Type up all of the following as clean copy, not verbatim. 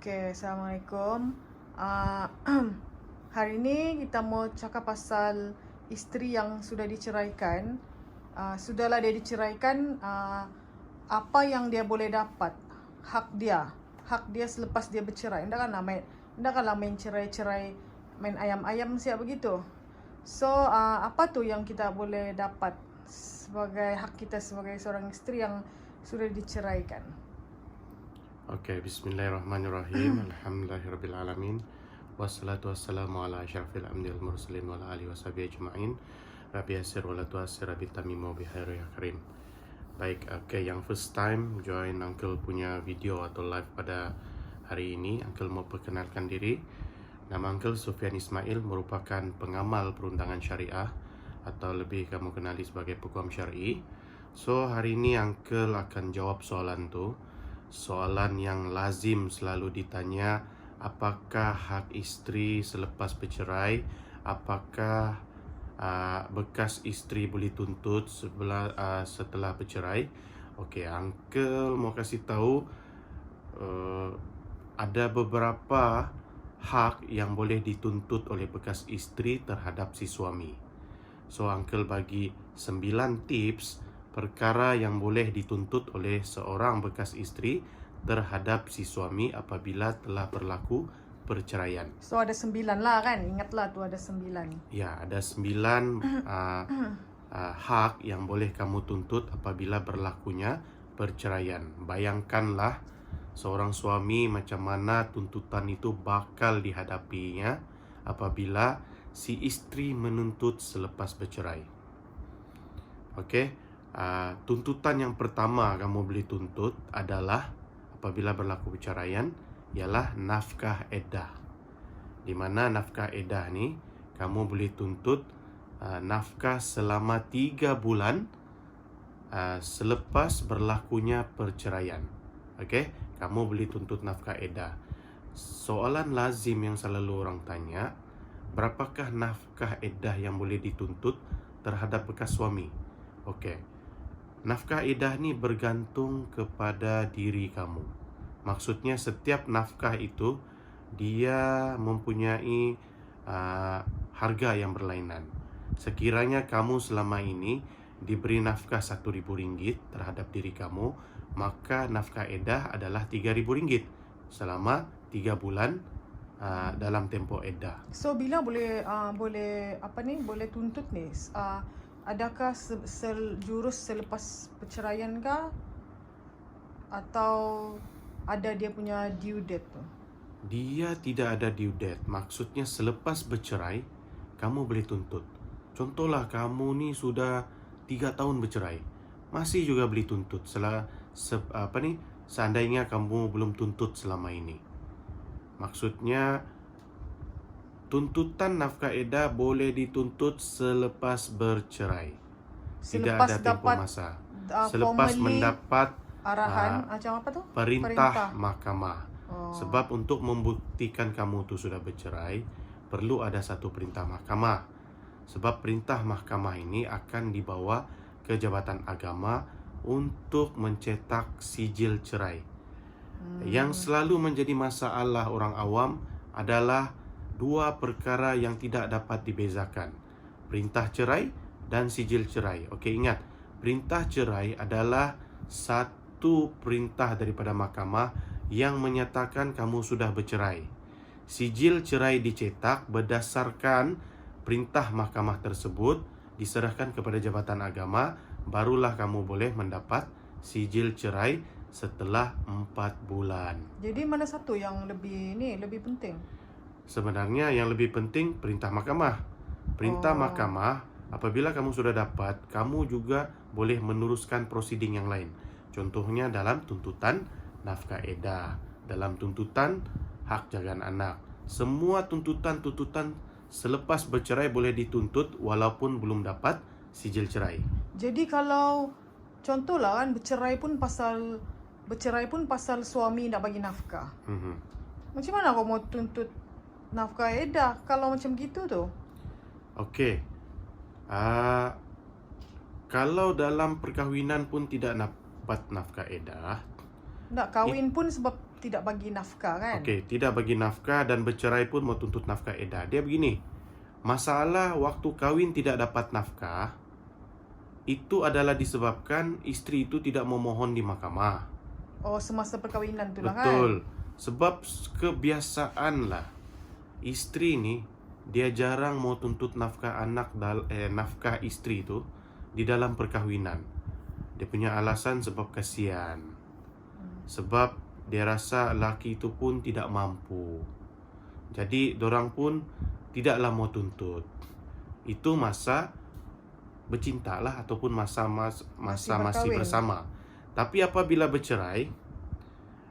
Oke, Assalamualaikum. Ah, hari ini kita mau cakap pasal isteri yang sudah diceraikan. Sudahlah dia diceraikan, apa yang dia boleh dapat, hak dia selepas dia bercerai. Ndakkanlah main cerai-cerai, main ayam-ayam siap begitu. So, apa tu yang kita boleh dapat sebagai hak kita sebagai seorang isteri yang sudah diceraikan? Oke, bismillahirrahmanirrahim. Alhamdulillahirrabbilalamin. Wassalatu wassalamu ala asyrafil anbiya'i wal mursalin wa ala alihi washabihi ajma'in. Rabbi yassir wa la tu'assir, rabbi tamimu bi khairi ya karim. Baik, yang first time join Uncle punya video atau live pada hari ini, Uncle mau perkenalkan diri. Nama Uncle Sufyan Ismail, merupakan pengamal perundangan syariah atau lebih kamu kenali sebagai peguam syar'i. So, hari ini Uncle akan jawab soalan tu. Soalan yang lazim selalu ditanya, apakah hak isteri selepas bercerai, apakah bekas isteri boleh tuntut setelah bercerai. Okey, Uncle mau kasih tahu ada beberapa hak yang boleh dituntut oleh bekas isteri terhadap si suami. So, Uncle bagi 9 tips perkara yang boleh dituntut oleh seorang bekas isteri terhadap si suami apabila telah berlaku perceraian. So ada 9 lah kan, ingatlah tu ada 9. Ya, ada 9 hak yang boleh kamu tuntut apabila berlakunya perceraian. Bayangkanlah seorang suami macam mana tuntutan itu bakal dihadapinya apabila si isteri menuntut selepas bercerai. Okey. Tuntutan yang pertama kamu boleh tuntut adalah apabila berlaku perceraian ialah nafkah iddah. Di mana nafkah iddah ni kamu boleh tuntut nafkah selama 3 bulan selepas berlakunya perceraian. Okey, kamu boleh tuntut nafkah iddah. Soalan lazim yang selalu orang tanya, berapakah nafkah iddah yang boleh dituntut terhadap bekas suami? Okey. Nafkah iddah ni bergantung kepada diri kamu. Maksudnya setiap nafkah itu dia mempunyai harga yang berlainan. Sekiranya kamu selama ini diberi nafkah RM1,000 terhadap diri kamu, maka nafkah iddah adalah RM3,000 selama 3 bulan dalam tempoh iddah. So bila boleh tuntut ni? Adakah jurus selepas perceraian kah? Atau ada dia punya due date tu? Dia tidak ada due date. Maksudnya selepas bercerai kamu boleh tuntut. Contohlah kamu ni sudah 3 tahun bercerai, masih juga boleh tuntut seandainya kamu belum tuntut selama ini. Maksudnya tuntutan nafkah iddah boleh dituntut selepas bercerai. Tidak ada tempoh masa. Selepas mendapat arahan macam apa tu? Perintah mahkamah. Sebab untuk membuktikan kamu tu sudah bercerai, perlu ada satu perintah mahkamah. Sebab perintah mahkamah ini akan dibawa ke Jabatan Agama untuk mencetak sijil cerai. Yang selalu menjadi masalah orang awam adalah 2 perkara yang tidak dapat dibezakan. Perintah cerai dan sijil cerai. Okey, ingat, perintah cerai adalah satu perintah daripada mahkamah yang menyatakan kamu sudah bercerai. Sijil cerai dicetak berdasarkan perintah mahkamah tersebut, diserahkan kepada Jabatan Agama, barulah kamu boleh mendapat sijil cerai setelah 4 bulan. Jadi mana satu yang lebih penting? Sebenarnya yang lebih penting perintah mahkamah. Perintah mahkamah, apabila kamu sudah dapat, kamu juga boleh meneruskan prosiding yang lain. Contohnya dalam tuntutan nafkah iddah, dalam tuntutan hak jagaan anak. Semua tuntutan selepas bercerai boleh dituntut walaupun belum dapat sijil cerai. Jadi kalau contohlah kan bercerai pun pasal suami nak bagi nafkah. Macam mana kau mau tuntut nafkah iddah kalau macam gitu tu? Okey. Kalau dalam perkahwinan pun tidak dapat nafkah iddah, Nggak kawin pun sebab tidak bagi nafkah kan? Okey, tidak bagi nafkah dan bercerai pun mau tuntut nafkah edah. Dia begini, masalah waktu kawin tidak dapat nafkah itu adalah disebabkan istri itu tidak memohon di mahkamah. Oh, semasa perkahwinan tu lah kan? Betul. Sebab kebiasaan lah istri ni dia jarang mau tuntut nafkah nafkah istri itu di dalam perkahwinan. Dia punya alasan sebab kasihan. Sebab dia rasa laki itu pun tidak mampu. Jadi dorang pun tidaklah mau tuntut. Itu masa bercinta lah ataupun masa masih berkahwin. bersama. Tapi apabila bercerai,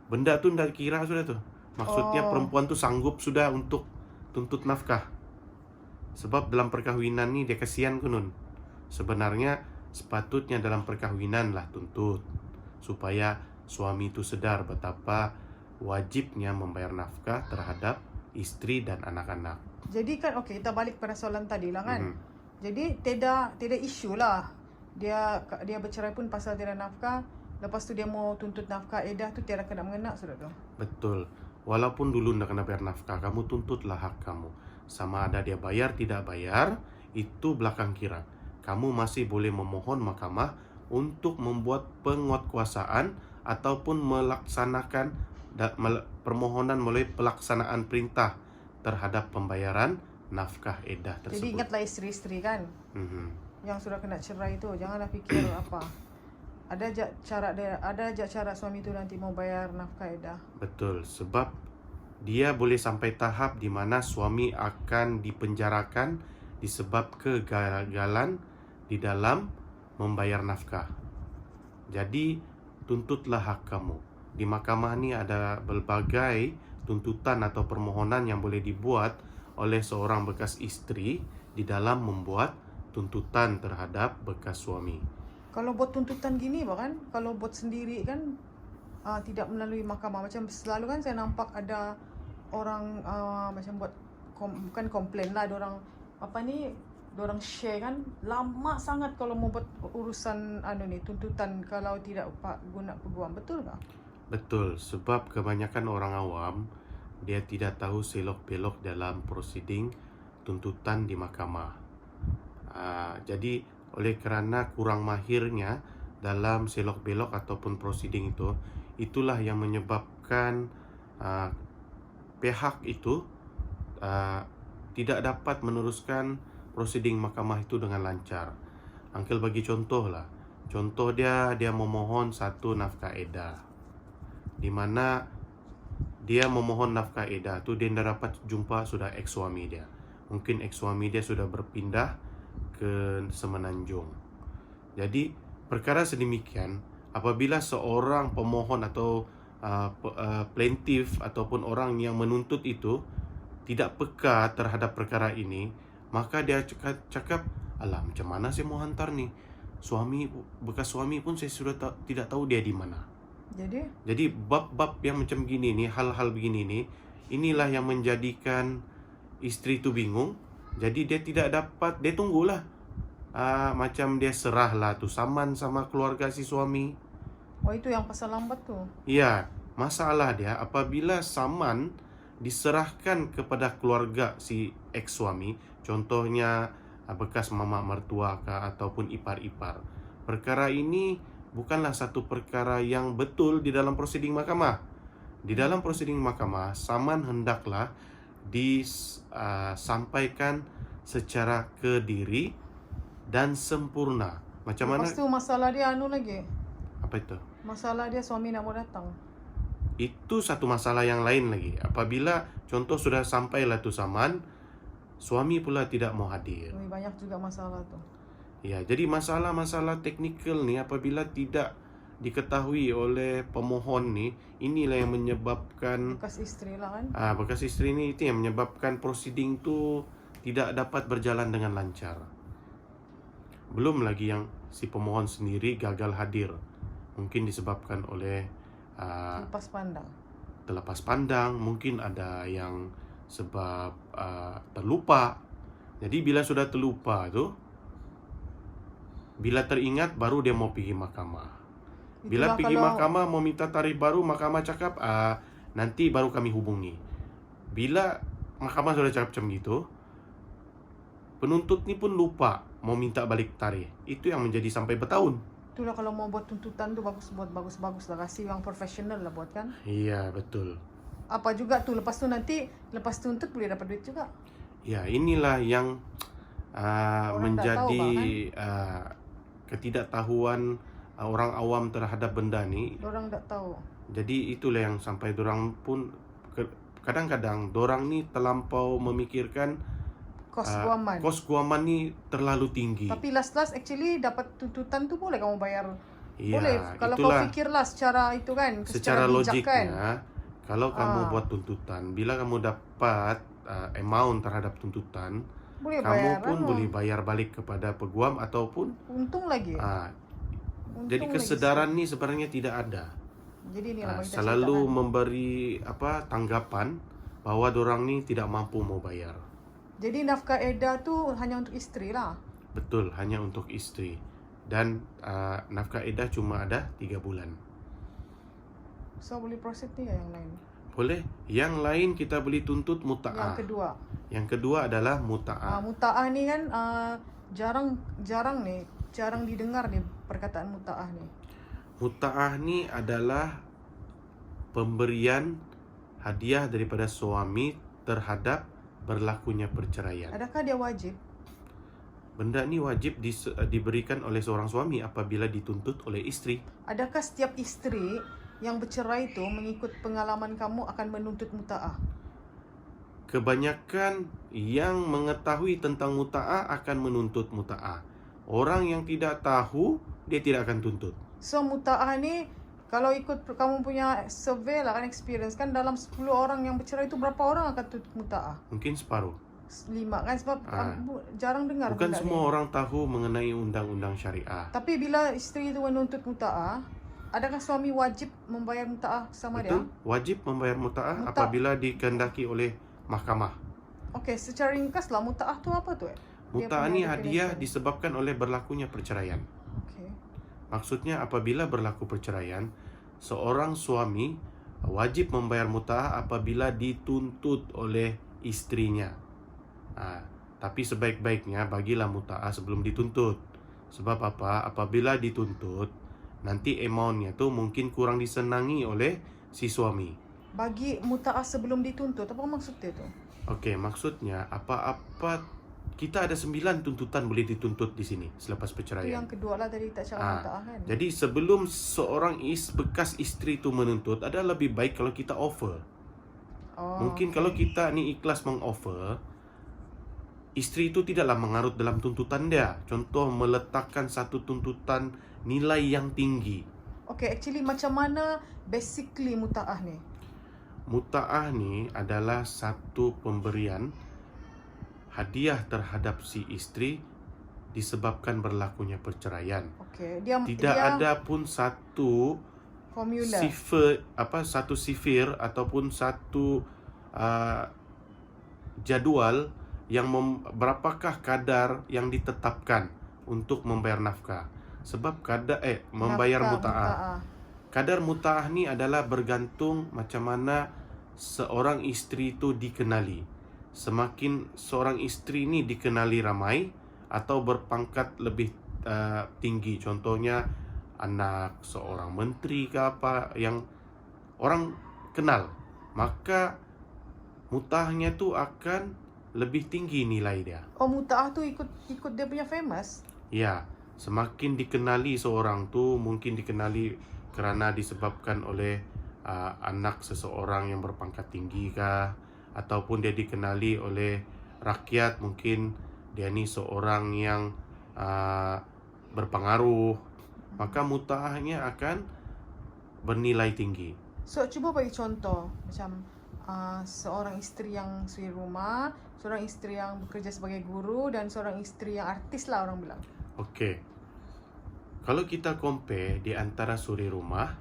benda tu dah kira sudah tu. Maksudnya perempuan tu sanggup sudah untuk tuntut nafkah. Sebab dalam perkahwinan ni dia kasihan kunun. Sebenarnya sepatutnya dalam perkahwinan lah tuntut supaya suami itu sedar betapa wajibnya membayar nafkah terhadap istri dan anak-anak. Jadi kan okey, kita balik pada soalan tadi lah kan. Mhm. Jadi tidak isu lah. Dia bercerai pun pasal tiada nafkah. Lepas tu dia mau tuntut nafkah edah tu tiada kena mengena sudah tu. Betul. Walaupun dulu ndak kena bayar nafkah, kamu tuntutlah hak kamu. Sama ada dia bayar tidak bayar, itu belakang kira. Kamu masih boleh memohon mahkamah untuk membuat penguatkuasaan ataupun melaksanakan permohonan melalui pelaksanaan perintah terhadap pembayaran nafkah edah tersebut. Jadi ingatlah isteri-isteri kan yang sudah kena cerai tu, janganlah fikir apa. Ada je cara suami tu nanti mau bayar nafkah edah. Betul, sebab dia boleh sampai tahap di mana suami akan dipenjarakan disebab kegagalan di dalam membayar nafkah. Jadi tuntutlah hak kamu. Di mahkamah ni ada berbagai tuntutan atau permohonan yang boleh dibuat oleh seorang bekas istri di dalam membuat tuntutan terhadap bekas suami. Kalau buat tuntutan gini bahkan kalau buat sendiri kan tidak melalui mahkamah. Macam selalu kan saya nampak ada orang macam buat bukan komplain lah, dorang dorang share kan lama sangat kalau mau buat urusan tuntutan kalau tidak guna peguam. Betul tak? Betul, sebab kebanyakan orang awam dia tidak tahu selok-belok dalam prosiding tuntutan di mahkamah. Jadi oleh kerana kurang mahirnya dalam selok-belok ataupun prosiding itu, itulah yang menyebabkan pihak itu tidak dapat meneruskan prosiding mahkamah itu dengan lancar. Uncle bagi contoh lah. Contoh dia memohon satu nafkah edah, di mana dia memohon nafkah edah tu dia dah dapat jumpa sudah ex suami dia. Mungkin ex suami dia sudah berpindah ke Semenanjung. Jadi perkara sedemikian, apabila seorang pemohon atau plaintiff ataupun orang yang menuntut itu tidak peka terhadap perkara ini, maka dia cakap, alah macam mana saya mau hantar ni? Bekas suami pun saya sudah tidak tahu dia di mana. Jadi bab-bab yang macam gini ni, hal-hal begini ni, inilah yang menjadikan isteri tu bingung. Jadi dia tidak dapat, dia tunggulah macam dia serahlah tu saman sama keluarga si suami. Oh, itu yang pasal lambat tu. Ya, masalah dia apabila saman diserahkan kepada keluarga si ex suami, contohnya bekas mama mertua ataupun ipar-ipar. Perkara ini bukanlah satu perkara yang betul di dalam prosiding mahkamah. Di dalam prosiding mahkamah, saman hendaklah disampaikan secara kediri dan sempurna. Macam Lepas tu masalah dia lagi. Apa itu? Masalah dia suami nak mau datang. Itu satu masalah yang lain lagi. Apabila contoh sudah sampailah tu saman, suami pula tidak mau hadir. Banyak juga masalah tu. Ya, jadi masalah-masalah teknikal ni apabila tidak diketahui oleh pemohon ni, inilah yang menyebabkan bekas isteri lah kan. Bekas isteri ni itu yang menyebabkan prosiding tu tidak dapat berjalan dengan lancar. Belum lagi yang si pemohon sendiri gagal hadir. Mungkin disebabkan oleh terlepas pandang, mungkin ada yang sebab terlupa. Jadi bila sudah terlupa tu, bila teringat baru dia mau pergi mahkamah. Bila Itulah pergi kalau mahkamah mau minta tarikh baru, mahkamah cakap nanti baru kami hubungi. Bila mahkamah sudah cakap macam gitu, penuntut ni pun lupa mau minta balik tarikh. Itu yang menjadi sampai bertahun. itulah kalau mau buat tuntutan tuh bagus lah, kasih yang profesional lah buat kan. Iya, betul. Apa juga tuh lepas tuntut boleh dapat duit juga. Ya, inilah yang Orang tak tahu, menjadi ketidaktahuan orang awam terhadap benda ni. Orang tak tahu. Jadi itulah yang sampai dorang pun kadang-kadang dorang ni terlampau memikirkan Kos guaman. kos guaman ni terlalu tinggi. Tapi last actually dapat tuntutan tuh boleh kamu bayar. Iya, Boleh kalau kau itulah fikirlah secara itu kan, secara bijak kan. logiknya. Kalau kamu buat tuntutan, bila kamu dapat amount terhadap tuntutan, Boleh kamu bayar pun boleh bayar balik kepada peguam ataupun untung lagi. jadi Untung kesedaran ni sebenarnya tidak ada. Jadi inilah kita Selalu ceritakan. memberi tanggapan bahwa dorang ni tidak mampu mau bayar. Jadi nafkah edah tuh hanya untuk istri lah. Betul, hanya untuk istri. Dan nafkah edah cuma ada 3 bulan. So boleh proses nih yang lain. Boleh. Yang lain kita boleh tuntut Yang muta'ah. kedua. Yang kedua adalah muta'ah. Muta'ah nih kan jarang didengar nih perkataan muta'ah nih. Muta'ah ni adalah pemberian hadiah daripada suami terhadap berlakunya perceraian. Adakah dia wajib? Benda ni wajib diberikan oleh seorang suami apabila dituntut oleh istri. Adakah setiap istri yang bercerai itu mengikut pengalaman kamu akan menuntut muta'ah? Kebanyakan yang mengetahui tentang muta'ah akan menuntut muta'ah. Orang yang tidak tahu, dia tidak akan tuntut. So muta'ah ni kalau ikut kamu punya survey lah kan, experience kan, dalam 10 orang yang bercerai itu berapa orang akan tuntut muta'ah? Mungkin separuh. 5 kan, sebab jarang dengar. Bukan benda semua ni. orang tahu mengenai undang-undang syariah. Tapi bila isteri itu menuntut muta'ah, adakah suami wajib membayar muta'ah sama Betul? dia? Wajib membayar muta'ah apabila dikehendaki oleh mahkamah. Okey, secara ringkas lah, muta'ah tu apa tu? Muta'ah ni hadiah disebabkan oleh berlakunya perceraian. Okey. Maksudnya apabila berlaku perceraian, seorang suami wajib membayar muta'ah apabila dituntut oleh istrinya. Tapi sebaik-baiknya bagilah muta'ah sebelum dituntut. Sebab apa? Apabila dituntut, nanti amountnya tu mungkin kurang disenangi oleh si suami. Bagi muta'ah sebelum dituntut, apa maksud dia tu? Okey, maksudnya apa-apa kita ada 9 tuntutan boleh dituntut di sini selepas Itu perceraian. yang kedua lah tadi tak cakap muta'ah kan. Jadi sebelum seorang bekas isteri tu menuntut, ada lebih baik kalau kita offer. Mungkin kalau kita ni ikhlas mengoffer, isteri itu tidaklah mengarut dalam tuntutan dia. Contoh meletakkan satu tuntutan nilai yang tinggi. Okey, actually macam mana basically muta'ah ni? Muta'ah ni adalah satu pemberian hadiah terhadap si isteri disebabkan berlakunya perceraian. Okey, Tidak ada pun satu formula. satu sifir ataupun satu jadual yang berapakah kadar yang ditetapkan untuk membayar nafkah. Sebab membayar muta'ah. Kadar muta'ah ni adalah bergantung macam mana seorang isteri itu dikenali. Semakin seorang isteri ni dikenali ramai atau berpangkat lebih tinggi, contohnya anak seorang menteri ke apa yang orang kenal, maka muta'ahnya tu akan lebih tinggi nilai dia. Muta'ah tu ikut dia punya famous? Ya, semakin dikenali seorang tu, mungkin dikenali kerana disebabkan oleh anak seseorang yang berpangkat tinggi kah, ataupun dia dikenali oleh rakyat, mungkin dia ni seorang yang berpengaruh, maka muta'ahnya akan bernilai tinggi. So cuba bagi contoh macam seorang isteri yang suri rumah, seorang isteri yang bekerja sebagai guru, dan seorang isteri yang artis lah orang bilang. Okey. Kalau kita compare di antara suri rumah,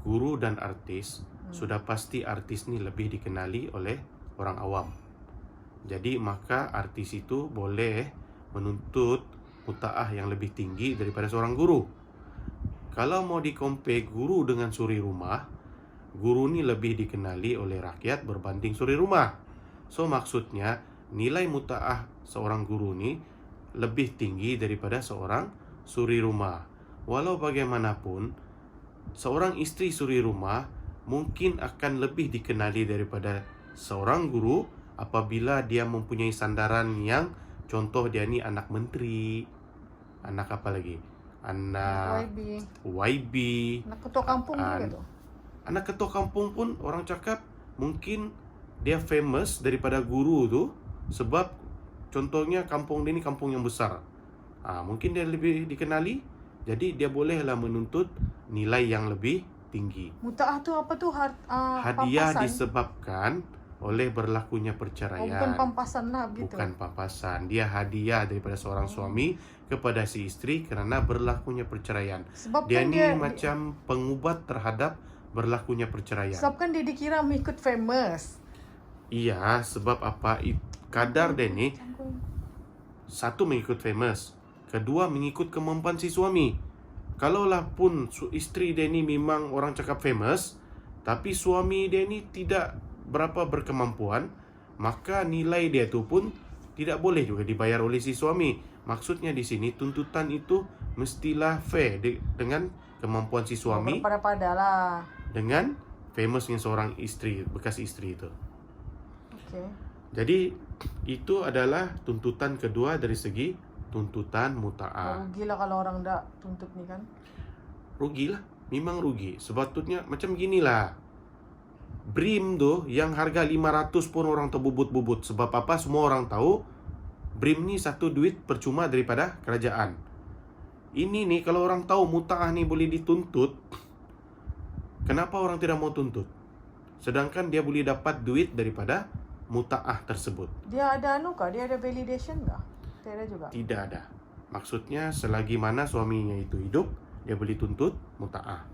guru dan artis, sudah pasti artis ni lebih dikenali oleh orang awam. Jadi maka artis itu boleh menuntut muta'ah yang lebih tinggi daripada seorang guru. Kalau mau di-compare guru dengan suri rumah, guru ini lebih dikenali oleh rakyat berbanding suri rumah. So maksudnya nilai mutaah seorang guru ini lebih tinggi daripada seorang suri rumah. Walau bagaimanapun, seorang istri suri rumah mungkin akan lebih dikenali daripada seorang guru apabila dia mempunyai sandaran yang contoh dia ni anak menteri, anak apa lagi? Anak YB. YB, Anak ketua kampung juga an- tuh. anak ketua kampung pun orang cakap mungkin dia famous daripada guru tu sebab contohnya kampung dia ni kampung yang besar. Mungkin dia lebih dikenali, jadi dia bolehlah menuntut nilai yang lebih tinggi. Mutaah tu apa tuh? Hadiah Pampasan? disebabkan oleh berlakunya Oh, perceraian. bukan pampasan lah gitu. Bukan pampasan. Dia hadiah daripada seorang suami kepada si istri kerana berlakunya perceraian. Sebab Dia kan ni dia macam pengubat terhadap berlakunya perceraian. sebab kan dia dikira mengikut famous. Iya, sebab apa? Kadar dia ni satu mengikut famous, kedua mengikut kemampuan si suami. Kalaulah pun isteri dia ni memang orang cakap famous, tapi suami dia ni tidak berapa berkemampuan, maka nilai dia tu pun tidak boleh juga dibayar oleh si suami. Maksudnya di sini tuntutan itu mestilah fair dengan kemampuan si suami Berpada-pada lah. dengan famousnya seorang istri, bekas istri itu. Okay. Jadi itu adalah tuntutan kedua dari segi tuntutan mutaah. Rugilah kalau orang dah tuntut ni kan. Rugilah, memang rugi. Sebetulnya macam ginilah. Brim tu yang harga 500 pun orang terbubut-bubut. Sebab apa? Semua orang tahu Brim ni satu duit percuma daripada kerajaan. Ini nih kalau orang tahu mutaah ni boleh dituntut, kenapa orang tidak mau tuntut? Sedangkan dia boleh dapat duit daripada mutaah tersebut. Dia ada Dia ada validation kah? Tidak juga. Tidak ada. Maksudnya selagi mana suaminya itu hidup, dia boleh tuntut mutaah.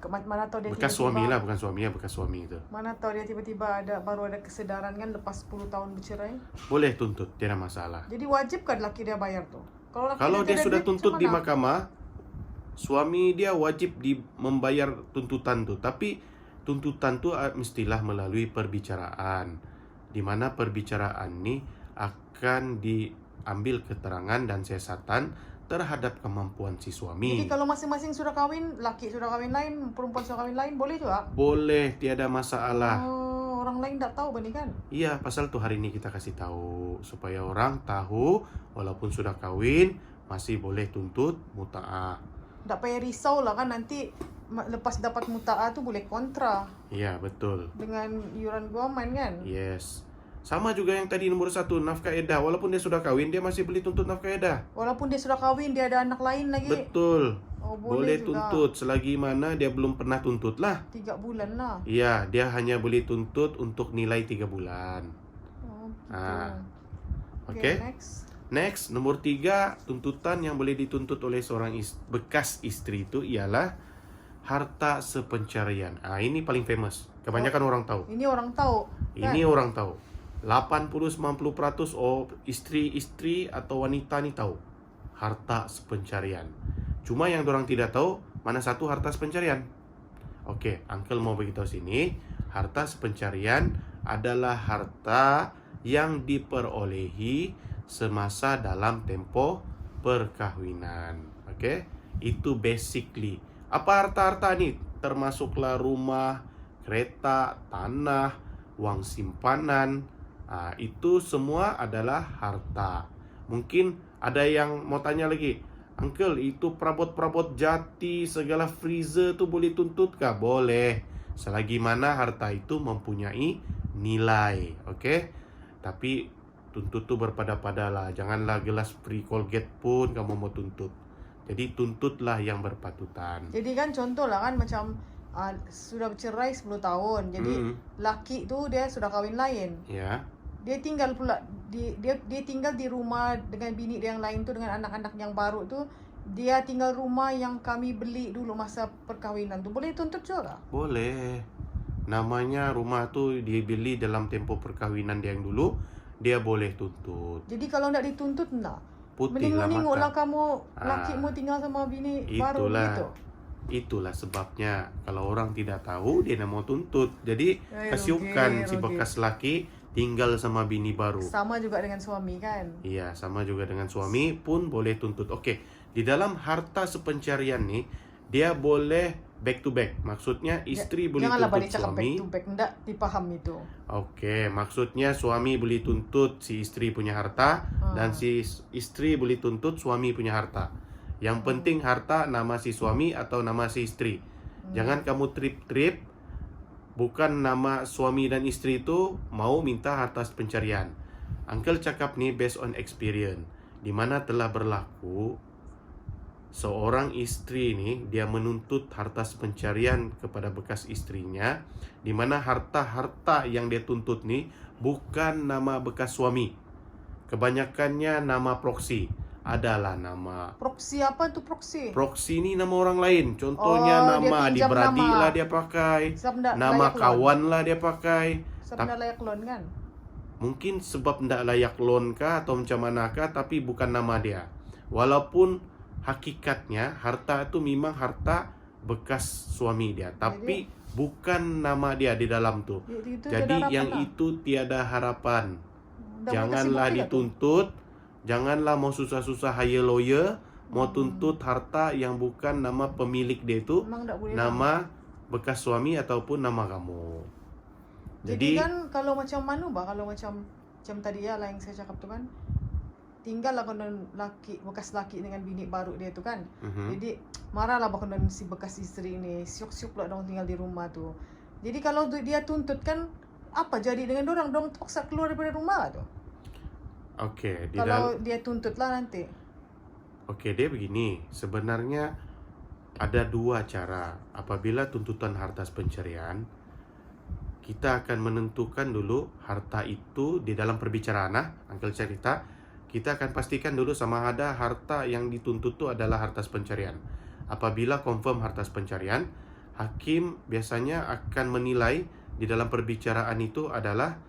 Mana tahu dia Bekas tiba-tiba- suami lah, bukan suaminya, bekas suami itu. Mana tahu dia tiba-tiba baru ada kesedaran kan lepas 10 tahun bercerai. Boleh tuntut, tidak masalah. Jadi wajib kan laki dia bayar tuh? Laki Kalau dia tidak sudah duit, tuntut macam di mana? mahkamah, suami dia wajib membayar tuntutan tu. Tapi tuntutan tu mestilah melalui perbicaraan. Di mana perbicaraan ni akan diambil keterangan dan siasatan terhadap kemampuan si suami. Jadi kalau masing-masing sudah kahwin, laki sudah kahwin lain, perempuan sudah kahwin lain, boleh juga? Boleh, tiada masalah. Oh, orang lain tak tahu bani kan? Iya, pasal tuh hari ini kita kasih tahu supaya orang tahu walaupun sudah kawin masih boleh tuntut mutaah. Tak payah risau lah kan nanti lepas dapat mutaah tu boleh kontra Iya, betul. dengan iuran guaman kan? Yes. Sama juga yang tadi nomor 1, nafkah edah. Walaupun dia sudah kawin, dia masih boleh tuntut nafkah edah. Walaupun dia sudah kahwin, dia ada anak lain lagi. Betul. Oh, Boleh juga. tuntut selagi mana dia belum pernah tuntut lah. 3 bulan lah. Iya, dia hanya boleh tuntut untuk nilai 3 bulan. Oh, gitu. Oke. Next. Next, nomor 3, tuntutan yang boleh dituntut oleh seorang bekas istri itu ialah harta sepencarian. Ini paling famous. Kebanyakan orang tahu. Ini orang tahu. Kan? Ini orang tahu. 80-90% istri-istri atau wanita ni tahu harta sepencarian. Cuma yang orang tidak tahu mana satu harta sepencarian. Oke, Uncle mau beritahu sini. Harta sepencarian adalah harta yang diperolehi semasa dalam tempoh perkahwinan. Oke, itu basically. Apa harta-harta ni? Termasuklah rumah, kereta, tanah, uang simpanan. Itu semua adalah harta. Mungkin ada yang mau tanya lagi, Uncle, itu perabot-perabot jati, segala freezer tu boleh tuntut kah? Boleh, selagi mana harta itu mempunyai nilai. Oke? Tapi tuntut tu berpada-pada lah. Janganlah gelas free Colgate pun kamu mau tuntut. Jadi tuntutlah yang berpatutan. Jadi kan contoh lah kan macam sudah bercerai 10 tahun. Jadi laki tu dia sudah kahwin lain. Ya. Dia tinggal pula dia tinggal di rumah dengan bini dia yang lain tu, dengan anak-anak yang baru tu. Dia tinggal rumah yang kami beli dulu masa perkahwinan tu. Boleh tuntut juga? Boleh. Namanya rumah tu dibeli dalam tempoh perkahwinan dia yang dulu, dia boleh tuntut. Jadi kalau nak dituntut nak putihlah Meningok-ningoklah mata. kamu, Ah, lakimu tinggal sama bini baru itulah. begitu. Itulah sebabnya kalau orang tidak tahu dia nak mau tuntut. Jadi kasihukan si Rugi. bekas laki tinggal sama bini baru. Sama juga dengan suami kan. Iya, sama juga dengan suami pun boleh tuntut. Oke, di dalam harta sepencarian nih dia boleh back to back. Maksudnya istri boleh Janganlah tuntut balik cakap suami. back to back, enggak dipaham itu. Oke, maksudnya suami boleh tuntut si istri punya harta dan si istri boleh tuntut suami punya harta. Yang penting harta nama si suami atau nama si istri. Jangan kamu trip-trip bukan nama suami dan istri itu mau minta harta pencarian. Uncle cakap nih based on experience, di mana telah berlaku seorang istri ini dia menuntut harta pencarian kepada bekas istrinya, di mana harta-harta yang dia tuntut nih bukan nama bekas suami. Kebanyakannya nama proksi. Adalah nama Proksi apa tuh proksi? proksi ini nama orang lain. Contohnya Dia nama pinjam adik-beradik nama. lah dia pakai, Sebab ndak nama layak loan. kawan lah dia pakai. Sebab ndak layak loan kan? Mungkin sebab ndak layak loan kah atau macam manakah, tapi bukan nama dia. Walaupun hakikatnya harta itu memang harta bekas suami dia, tapi bukan nama dia di dalam tuh. Itu Jadi tiada yang harapan lah. itu tiada harapan. Ndak mau kasih Janganlah bukti dah tuh. dituntut, janganlah mau susah-susah hire lawyer, mau tuntut harta yang bukan nama pemilik dia itu, Memang ndak boleh lah. nama bekas suami ataupun nama kamu. Jadi kan kalau macam mana bah, kalau macam tadi ya lah yang saya cakap tu kan, tinggal lah konon laki, bekas laki dengan bini baru dia tu kan. Jadi marahlah bah konon si bekas isteri ini, siuk-siuk pula dong tinggal di rumah tu. Jadi kalau dia tuntut kan, apa jadi dengan dorang? Dorang terpaksa keluar daripada rumah tu. Oke, Kalau dia tuntut lah nanti. Oke, dia begini. Sebenarnya ada dua cara. Apabila tuntutan harta pencarian, kita akan menentukan dulu harta itu di dalam perbicaraan. Uncle cerita, kita akan pastikan dulu sama ada harta yang dituntut itu adalah harta pencarian. Apabila confirm harta pencarian, hakim biasanya akan menilai di dalam perbicaraan itu adalah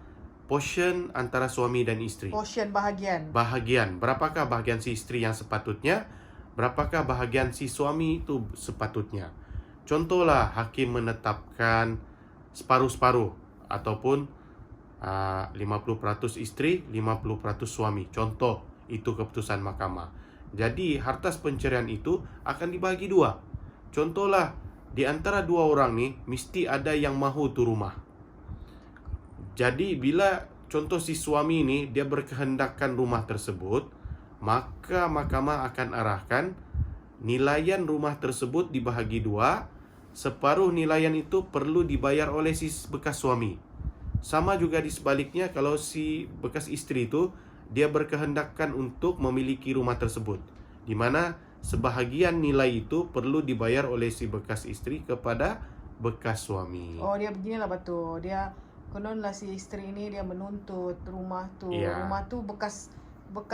portion antara suami dan istri. Portion bahagian. Bahagian. Berapakah bahagian si istri yang sepatutnya? Berapakah bahagian si suami itu sepatutnya? Contohlah hakim menetapkan separuh-separuh ataupun 50% istri, 50% suami. Contoh, itu keputusan mahkamah. Jadi harta pencarian itu akan dibagi dua. Contohlah, di antara dua orang nih mesti ada yang mahu tu rumah. Jadi bila contoh si suami ini dia berkehendakkan rumah tersebut, maka mahkamah akan arahkan nilaian rumah tersebut dibahagi dua. Separuh nilaian itu perlu dibayar oleh si bekas suami. Sama juga di sebaliknya, kalau si bekas istri itu dia berkehendakkan untuk memiliki rumah tersebut, di mana sebahagian nilai itu perlu dibayar oleh si bekas istri kepada bekas suami. Oh, dia beginilah batu. Dia konon lah si istri ini dia menuntut rumah tu. Iya. Rumah tu bekas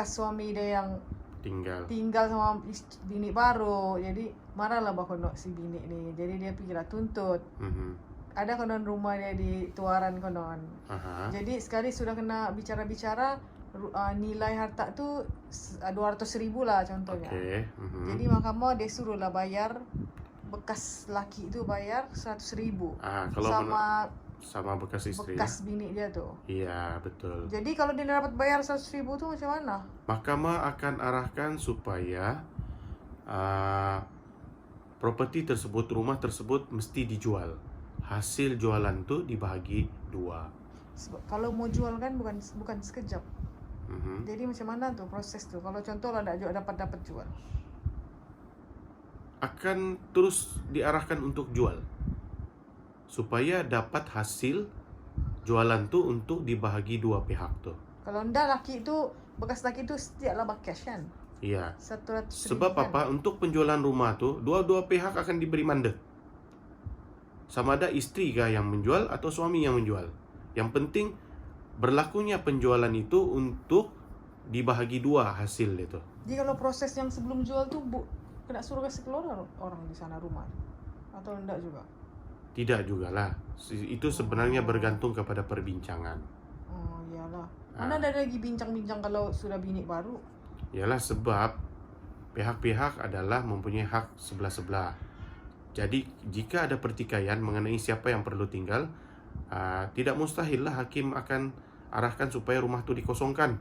suami dia yang Tinggal sama bini baru. Jadi marahlah bah konon si bini ni. Jadi dia pergilah tuntut. Ada konon rumah dia di Tuaran konon. Jadi sekali sudah kena bicara-bicara, nilai harta tu 200,000 lah contohnya. Jadi mahkamah dia suruh lah bayar, bekas laki tu bayar 100,000 kalau sama bekas istri. bekas bini dia tu. Iya, betul. Jadi kalau dia dapat bayar 100,000 tu macam mana? Mahkamah akan arahkan supaya properti tersebut, rumah tersebut mesti dijual. Hasil jualan tu dibagi dua. Sebab kalau mau jual kan bukan sekejap. Jadi macam mana tu proses tu? Kalau contoh lah dapat jual. Akan terus diarahkan untuk jual. Supaya dapat hasil jualan tu untuk dibahagi dua pihak tu. Kalau ndak bekas laki tu setiaplah cash kan? Iya. 100,000 Sebab kan? apa? Untuk penjualan rumah tu, dua-dua pihak akan diberi mandat. Sama ada istri kah yang menjual atau suami yang menjual. Yang penting berlakunya penjualan itu untuk dibahagi dua hasil itu. Jadi kalau proses yang sebelum jual tu kena suruh kasih keluar orang di sana rumah atau enggak juga? Tidak jugalah. Itu sebenarnya bergantung kepada perbincangan. Oh iyalah. Mana ada lagi bincang-bincang kalau sudah bini baru? Ialah sebab pihak-pihak adalah mempunyai hak sebelah-sebelah. Jadi jika ada pertikaian mengenai siapa yang perlu tinggal, tidak mustahil lah hakim akan arahkan supaya rumah itu dikosongkan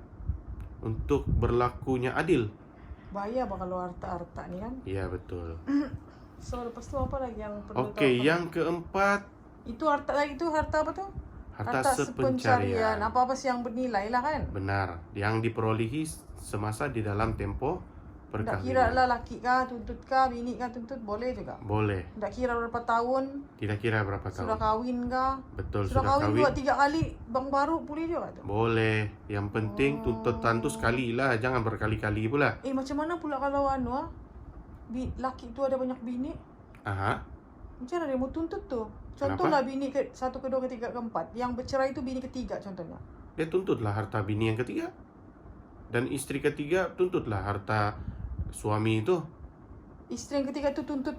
untuk berlakunya adil. Bahaya apa kalau harta-harta ni kan. Ya, betul. So lepas tu apa lagi yang perlu Okey, tahu? yang keempat, Itu harta lagi, itu harta apa tu? harta sepencarian. Apa-apa sih yang bernilai lah kan. Benar, yang diperolehi semasa di dalam tempoh Tak kira perkahwinan. lah laki kah tuntut kah, bini kah tuntut, boleh juga. Boleh, Tak kira berapa tahun, tidak kira berapa sudah tahun. kahwin kah. Betul, Sudah sudah kahwin kahwin. 2-3 kali, bang baru boleh juga tu. Boleh, yang penting tuntutan tu sekali lah, jangan berkali-kali pula. Macam mana pula kalau laki tu ada banyak bini? Aha, Macam mana dia mau tuntut tu? Contohlah bini ke 1, ke 2, ke 3, ke 4. Yang bercerai tu bini ketiga contohnya. dia tuntutlah harta bini yang ketiga. Dan istri ketiga tuntutlah harta suami itu. Isteri yang ketiga tu tuntut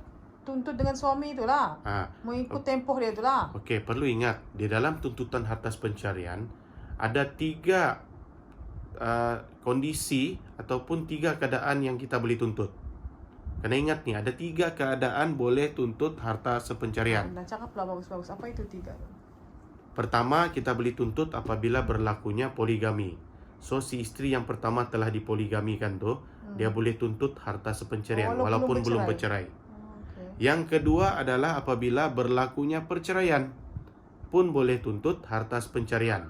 dengan suami itulah. Mau ikut tempoh dia itulah. Okey, perlu ingat, di dalam tuntutan harta pencarian ada 3 kondisi ataupun 3 keadaan yang kita boleh tuntut. Kena ingat nih, ada 3 keadaan boleh tuntut harta sepencarian. Dah cakap lah bagus-bagus. Apa itu 3 tu? Pertama, kita boleh tuntut apabila berlakunya poligami. So, si istri yang pertama telah dipoligamikan tu, dia boleh tuntut harta sepencarian walaupun belum bercerai. Okay. Yang kedua adalah apabila berlakunya perceraian pun boleh tuntut harta sepencarian.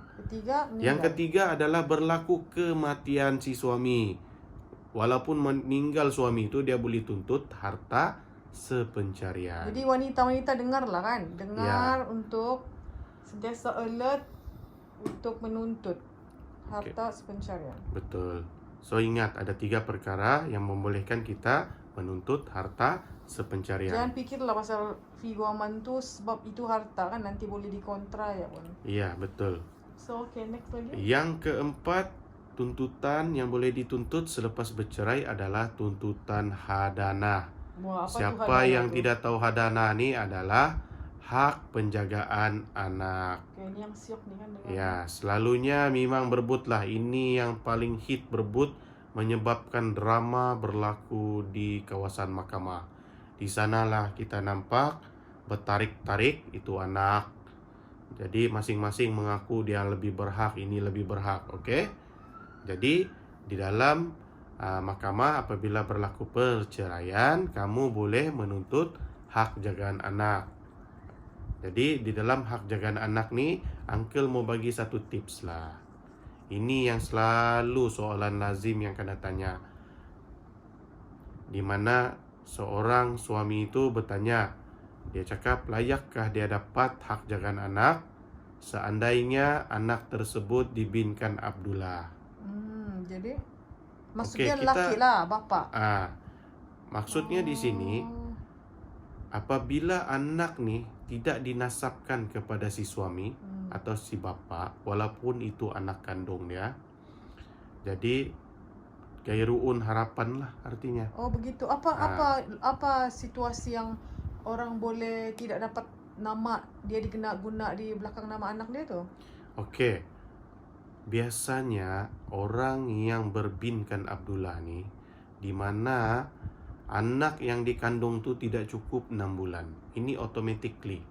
Yang ketiga adalah berlaku kematian si suami. Walaupun meninggal suami itu, dia boleh tuntut harta sepencarian. Jadi wanita-wanita dengarlah kan. Dengar untuk sentiasa alert untuk menuntut harta sepencarian. Betul. So ingat, ada 3 perkara yang membolehkan kita menuntut harta sepencarian. Jangan fikirlah pasal figo aman tu sebab itu harta kan nanti boleh dikontra ya pun. Iya, betul. So okay, next lagi. Yang keempat, tuntutan yang boleh dituntut selepas bercerai adalah tuntutan hadanah. Wah, apa Siapa tu hadanah yang tu? tidak tahu hadanah ni adalah hak penjagaan anak. Okay, ini yang siok ni kan dengar. Ya, selalunya memang berebutlah. Ini yang paling hit berebut, menyebabkan drama berlaku di kawasan mahkamah. Di sanalah kita nampak bertarik-tarik itu anak. Jadi masing-masing mengaku dia lebih berhak, ini lebih berhak, okey? Jadi di dalam mahkamah apabila berlaku perceraian, kamu boleh menuntut hak jagaan anak. Jadi di dalam hak jagaan anak ni, Uncle mau bagi satu tips lah. Ini yang selalu soalan lazim yang kena tanya. Di mana seorang suami itu bertanya, dia cakap, layakkah dia dapat hak jagaan anak seandainya anak tersebut dibinkan Abdullah? Jadi maksudnya Okey, laki lah, bapa. Maksudnya di sini, apabila anak ni tidak dinasabkan kepada si suami atau si bapa, walaupun itu anak kandung dia, jadi gairuun harapan lah artinya. Oh begitu. Apa situasi yang orang boleh tidak dapat nama dia guna di belakang nama anak dia tu? Okey. Biasanya orang yang berbinkan Abdullah ni, di mana anak yang dikandung tu tidak cukup 6 bulan. Ini automatically.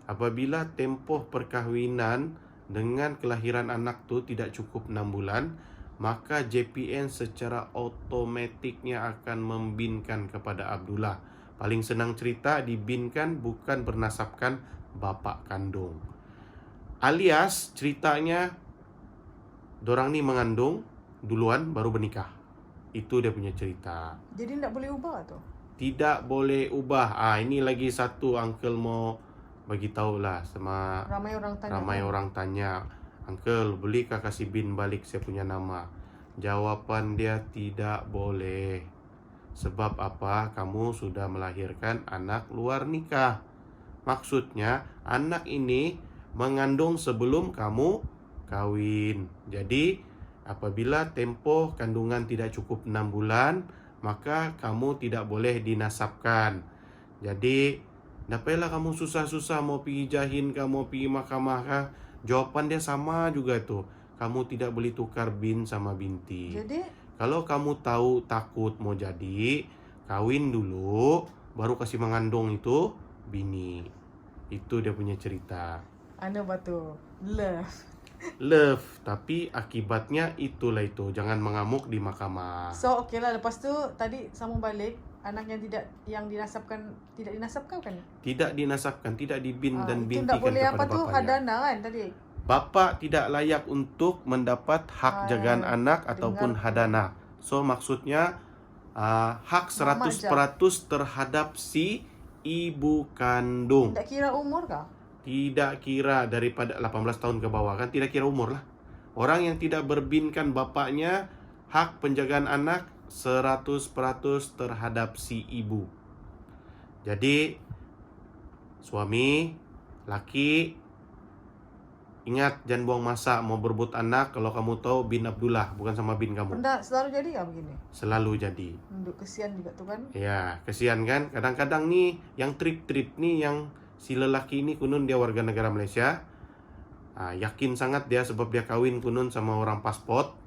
Apabila tempoh perkahwinan dengan kelahiran anak tu tidak cukup 6 bulan, maka JPN secara automatiknya akan membinkan kepada Abdullah. Paling senang cerita, dibinkan bukan bernasabkan bapa kandung. Alias ceritanya, dorang ni mengandung duluan baru bernikah. Itu dia punya cerita. Jadi tidak boleh ubah tu? Tidak boleh ubah. Ini lagi satu Uncle mau bagi tahulah sama Ramai orang tanya. Uncle, bolehkah kasih bin balik saya punya nama? Jawapan dia tidak boleh. Sebab apa? Kamu sudah melahirkan anak luar nikah. Maksudnya anak ini mengandung sebelum kamu kahwin. Jadi apabila tempoh kandungan tidak cukup 6 bulan, maka kamu tidak boleh dinasabkan. Jadi tak payahlah kamu susah-susah mau pergi jahin kah, mau pergi mahkamah kah. Jawapan dia sama juga tu. Kamu tidak boleh tukar bin sama binti. Jadi Kalau kamu tahu takut mau jadi, kawin dulu, baru kasih mengandung itu bini. Itu dia punya cerita. Anu batu love. Love, tapi akibatnya itulah itu. Jangan mengamuk di mahkamah. So okay lah, lepas tu tadi sambung balik, anak yang tidak dinasabkan kan? Tidak dinasabkan, tidak dibin dan Itu bintikan tak boleh apa kepada tu bapaknya. hadana kan tadi. Bapak tidak layak untuk mendapat hak jagaan anak ataupun dengar tu. hadana. So maksudnya hak 100% terhadap si ibu kandung. Tak kira umur kah? Tidak kira daripada 18 tahun ke bawah, kan tidak kira umur lah. Orang yang tidak berbinkan bapaknya, hak penjagaan anak 100% terhadap si ibu. Jadi suami, laki, ingat jangan buang masa mau berebut anak kalau kamu tahu bin Abdullah bukan sama bin kamu. Pernah selalu jadi kah begini? Selalu jadi. Untuk kesian juga tu kan. Ya, kesian kan. Kadang-kadang nih yang trip-trip nih yang si lelaki ini kunun dia warga negara Malaysia. Yakin sangat dia sebab dia kawin kunun sama orang pasport.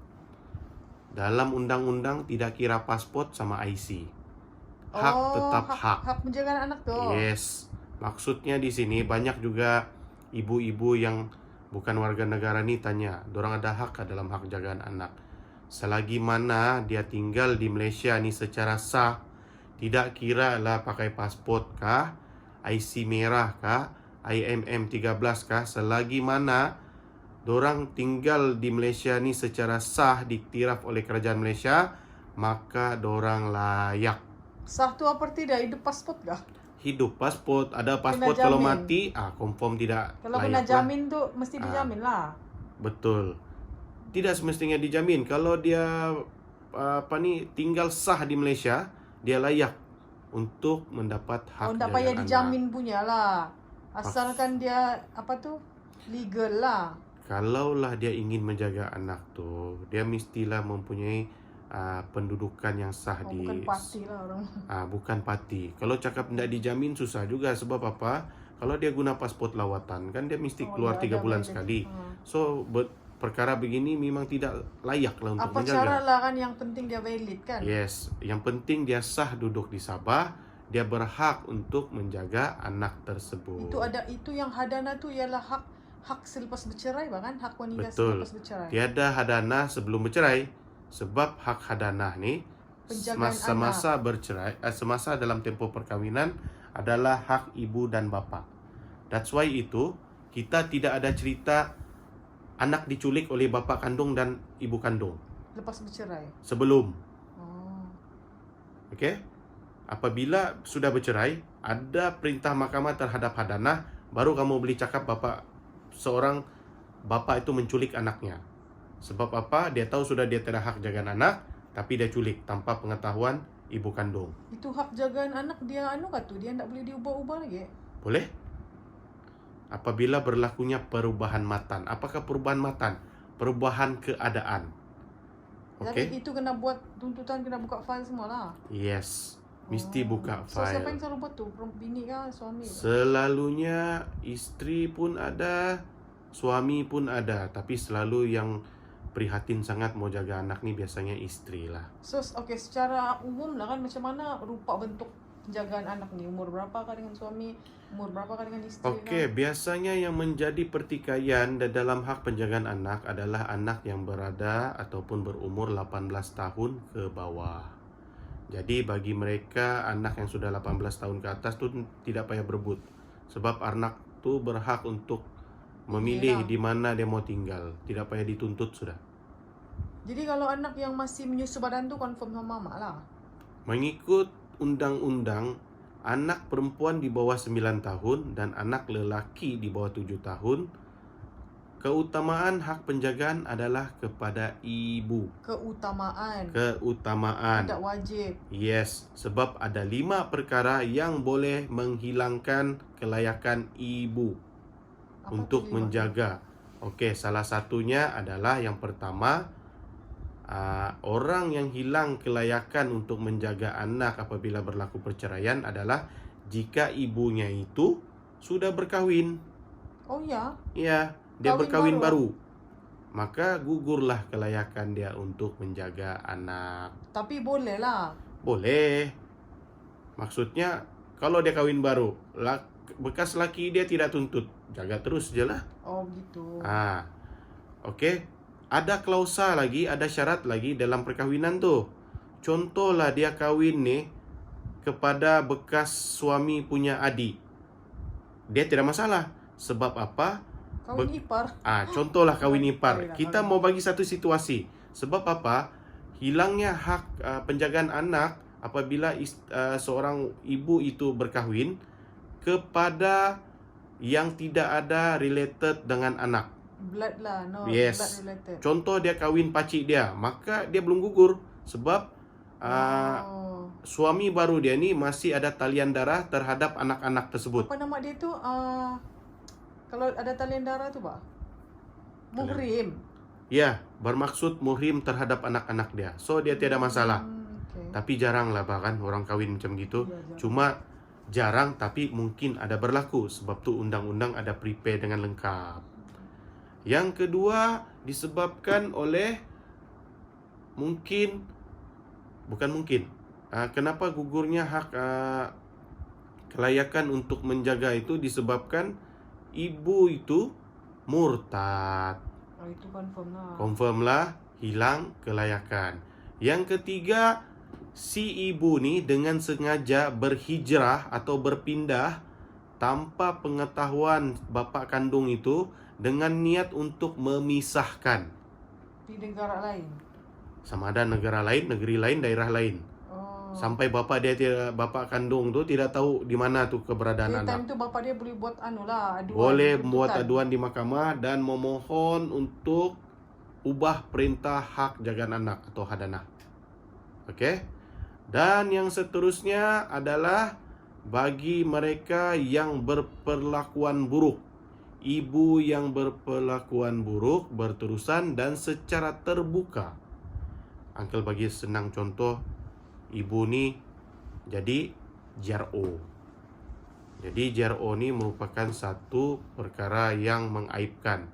Dalam undang-undang tidak kira pasport sama IC. Hak tetap hak. Hak penjagaan anak tu. Yes. Maksudnya di sini banyak juga ibu-ibu yang bukan warga negara nih tanya, dorang ada hak dalam hak jagaan anak. Selagi mana dia tinggal di Malaysia nih secara sah, tidak kira lah pakai pasport kah, IC merah kah, IMM 13 kah, selagi mana dorang tinggal di Malaysia ni secara sah diktiraf oleh kerajaan Malaysia, maka dorang layak. Sah tu apa tidak? Hidup pasport kah? Hidup pasport, ada pasport Kena kalau jamin. mati, confirm tidak Kalau layak kena lah. jamin tu mesti dijamin lah. Betul. Tidak semestinya dijamin. Kalau dia tinggal sah di Malaysia, dia layak untuk mendapat hak Tak jagaan payah anak. dijamin punya lah. Asalkan dia legal lah. Kalaulah dia ingin menjaga anak tu, dia mestilah mempunyai pendudukan yang sah di. Bukan parti lah orang. Bukan parti. Kalau cakap tidak dijamin susah juga sebab apa? Kalau dia guna pasport lawatan kan dia mesti keluar 3 bulan sekali. So perkara begini memang tidak layak lah untuk Apa menjaga. cara lah kan, yang penting dia valid kan? Yes, yang penting dia sah duduk di Sabah, dia berhak untuk menjaga anak tersebut. Itu yang hadana tu ialah hak selepas bercerai bahkan hak wanita Betul. selepas bercerai. Tiada hadana sebelum bercerai sebab hak hadanah ni Penjagaan semasa bercerai, semasa dalam tempoh perkahwinan adalah hak ibu dan bapa. That's why itu kita tidak ada cerita anak diculik oleh bapa kandung dan ibu kandung Lepas bercerai. sebelum. Oh. Okey? Apabila sudah bercerai, ada perintah mahkamah terhadap hadanah, baru kamu boleh cakap seorang bapa itu menculik anaknya. Sebab apa? Dia tahu sudah dia tidak hak jagaan anak, tapi dia culik tanpa pengetahuan ibu kandung. Itu hak jagaan anak dia dia tak boleh diubah-ubah lagi. Boleh? Apabila berlakunya perubahan matan. Apakah perubahan matan? Perubahan keadaan. Jadi Okey? itu kena buat tuntutan, kena buka file semua lah. Yes. Mesti buka So siapa yang file. selalu buat tu? Bini kah? Suami kah? Selalunya isteri pun ada, suami pun ada, tapi selalu yang prihatin sangat mau jaga anak ni biasanya isteri lah. So secara umum lah kan, macam mana rupa bentuk penjagaan anak ni? Umur berapa kah dengan suami? Umur berapa kah dengan isteri? Okey, biasanya yang menjadi pertikaian dalam hak penjagaan anak adalah anak yang berada ataupun berumur 18 tahun ke bawah. Jadi bagi mereka anak yang sudah 18 tahun ke atas tu tidak payah berebut. Sebab anak tu berhak untuk memilih di mana dia mau tinggal. Tidak payah dituntut sudah. Jadi kalau anak yang masih menyusu badan tu confirm sama mama lah. Mengikut undang-undang, anak perempuan di bawah 9 tahun dan anak lelaki di bawah 7 tahun, keutamaan hak penjagaan adalah kepada ibu. Keutamaan. Keutamaan. Tidak wajib. Yes, sebab ada 5 perkara yang boleh menghilangkan kelayakan ibu untuk menjaga. Okey, salah satunya adalah yang pertama, orang yang hilang kelayakan untuk menjaga anak apabila berlaku perceraian adalah jika ibunya itu sudah berkahwin. Oh ya? Ya, dia Kahwin berkahwin baru. maka gugurlah kelayakan dia untuk menjaga anak. Tapi boleh lah. Boleh. Maksudnya kalau dia kawin baru, bekas laki dia tidak tuntut, jaga terus je lah. Oh gitu. Okey. Ada klausa lagi, ada syarat lagi dalam perkahwinan tu. Contohlah dia kawin ni kepada bekas suami punya adik. Dia tidak masalah. Sebab apa? Kawin ipar. Contohlah kawin ipar. Baiklah, Kita mau bagi satu situasi. Sebab apa? Hilangnya hak penjagaan anak apabila seorang ibu itu berkahwin kepada yang tidak ada related dengan anak. Blood lah, no Yes. blood related. Contoh dia kawin pakcik dia, maka dia belum gugur sebab suami baru dia ni masih ada talian darah terhadap anak-anak tersebut. Apa nama dia tu? Kalau ada talian darah tu, Pak? Muhrim. Ya, bermaksud muhrim terhadap anak-anak dia. So dia tiada masalah. Okay. Tapi jarang lah bahkan orang kawin macam gitu. Ya, jarang. Cuma jarang tapi mungkin ada berlaku. Sebab tu undang-undang ada prepare dengan lengkap. Yang kedua disebabkan oleh kenapa gugurnya hak kelayakan untuk menjaga itu disebabkan ibu itu murtad. Itu confirm lah. Confirm lah, hilang kelayakan. Yang ketiga, si ibu ni dengan sengaja berhijrah atau berpindah tanpa pengetahuan bapa kandung itu dengan niat untuk memisahkan. Di negara lain. Sama ada negara lain, negeri lain, daerah lain. Sampai bapa kandung tu tidak tahu di mana tu keberadaan anak. Time tu bapa dia boleh buat aduan. Boleh buat aduan di mahkamah dan memohon untuk ubah perintah hak jagaan anak atau hadanah. Okey. Dan yang seterusnya adalah bagi mereka yang berperlakuan buruk. Ibu yang berperlakuan buruk berterusan dan secara terbuka. Uncle bagi senang contoh. Ibu ni jadi JRO. Jadi JRO ni merupakan satu perkara yang mengaibkan.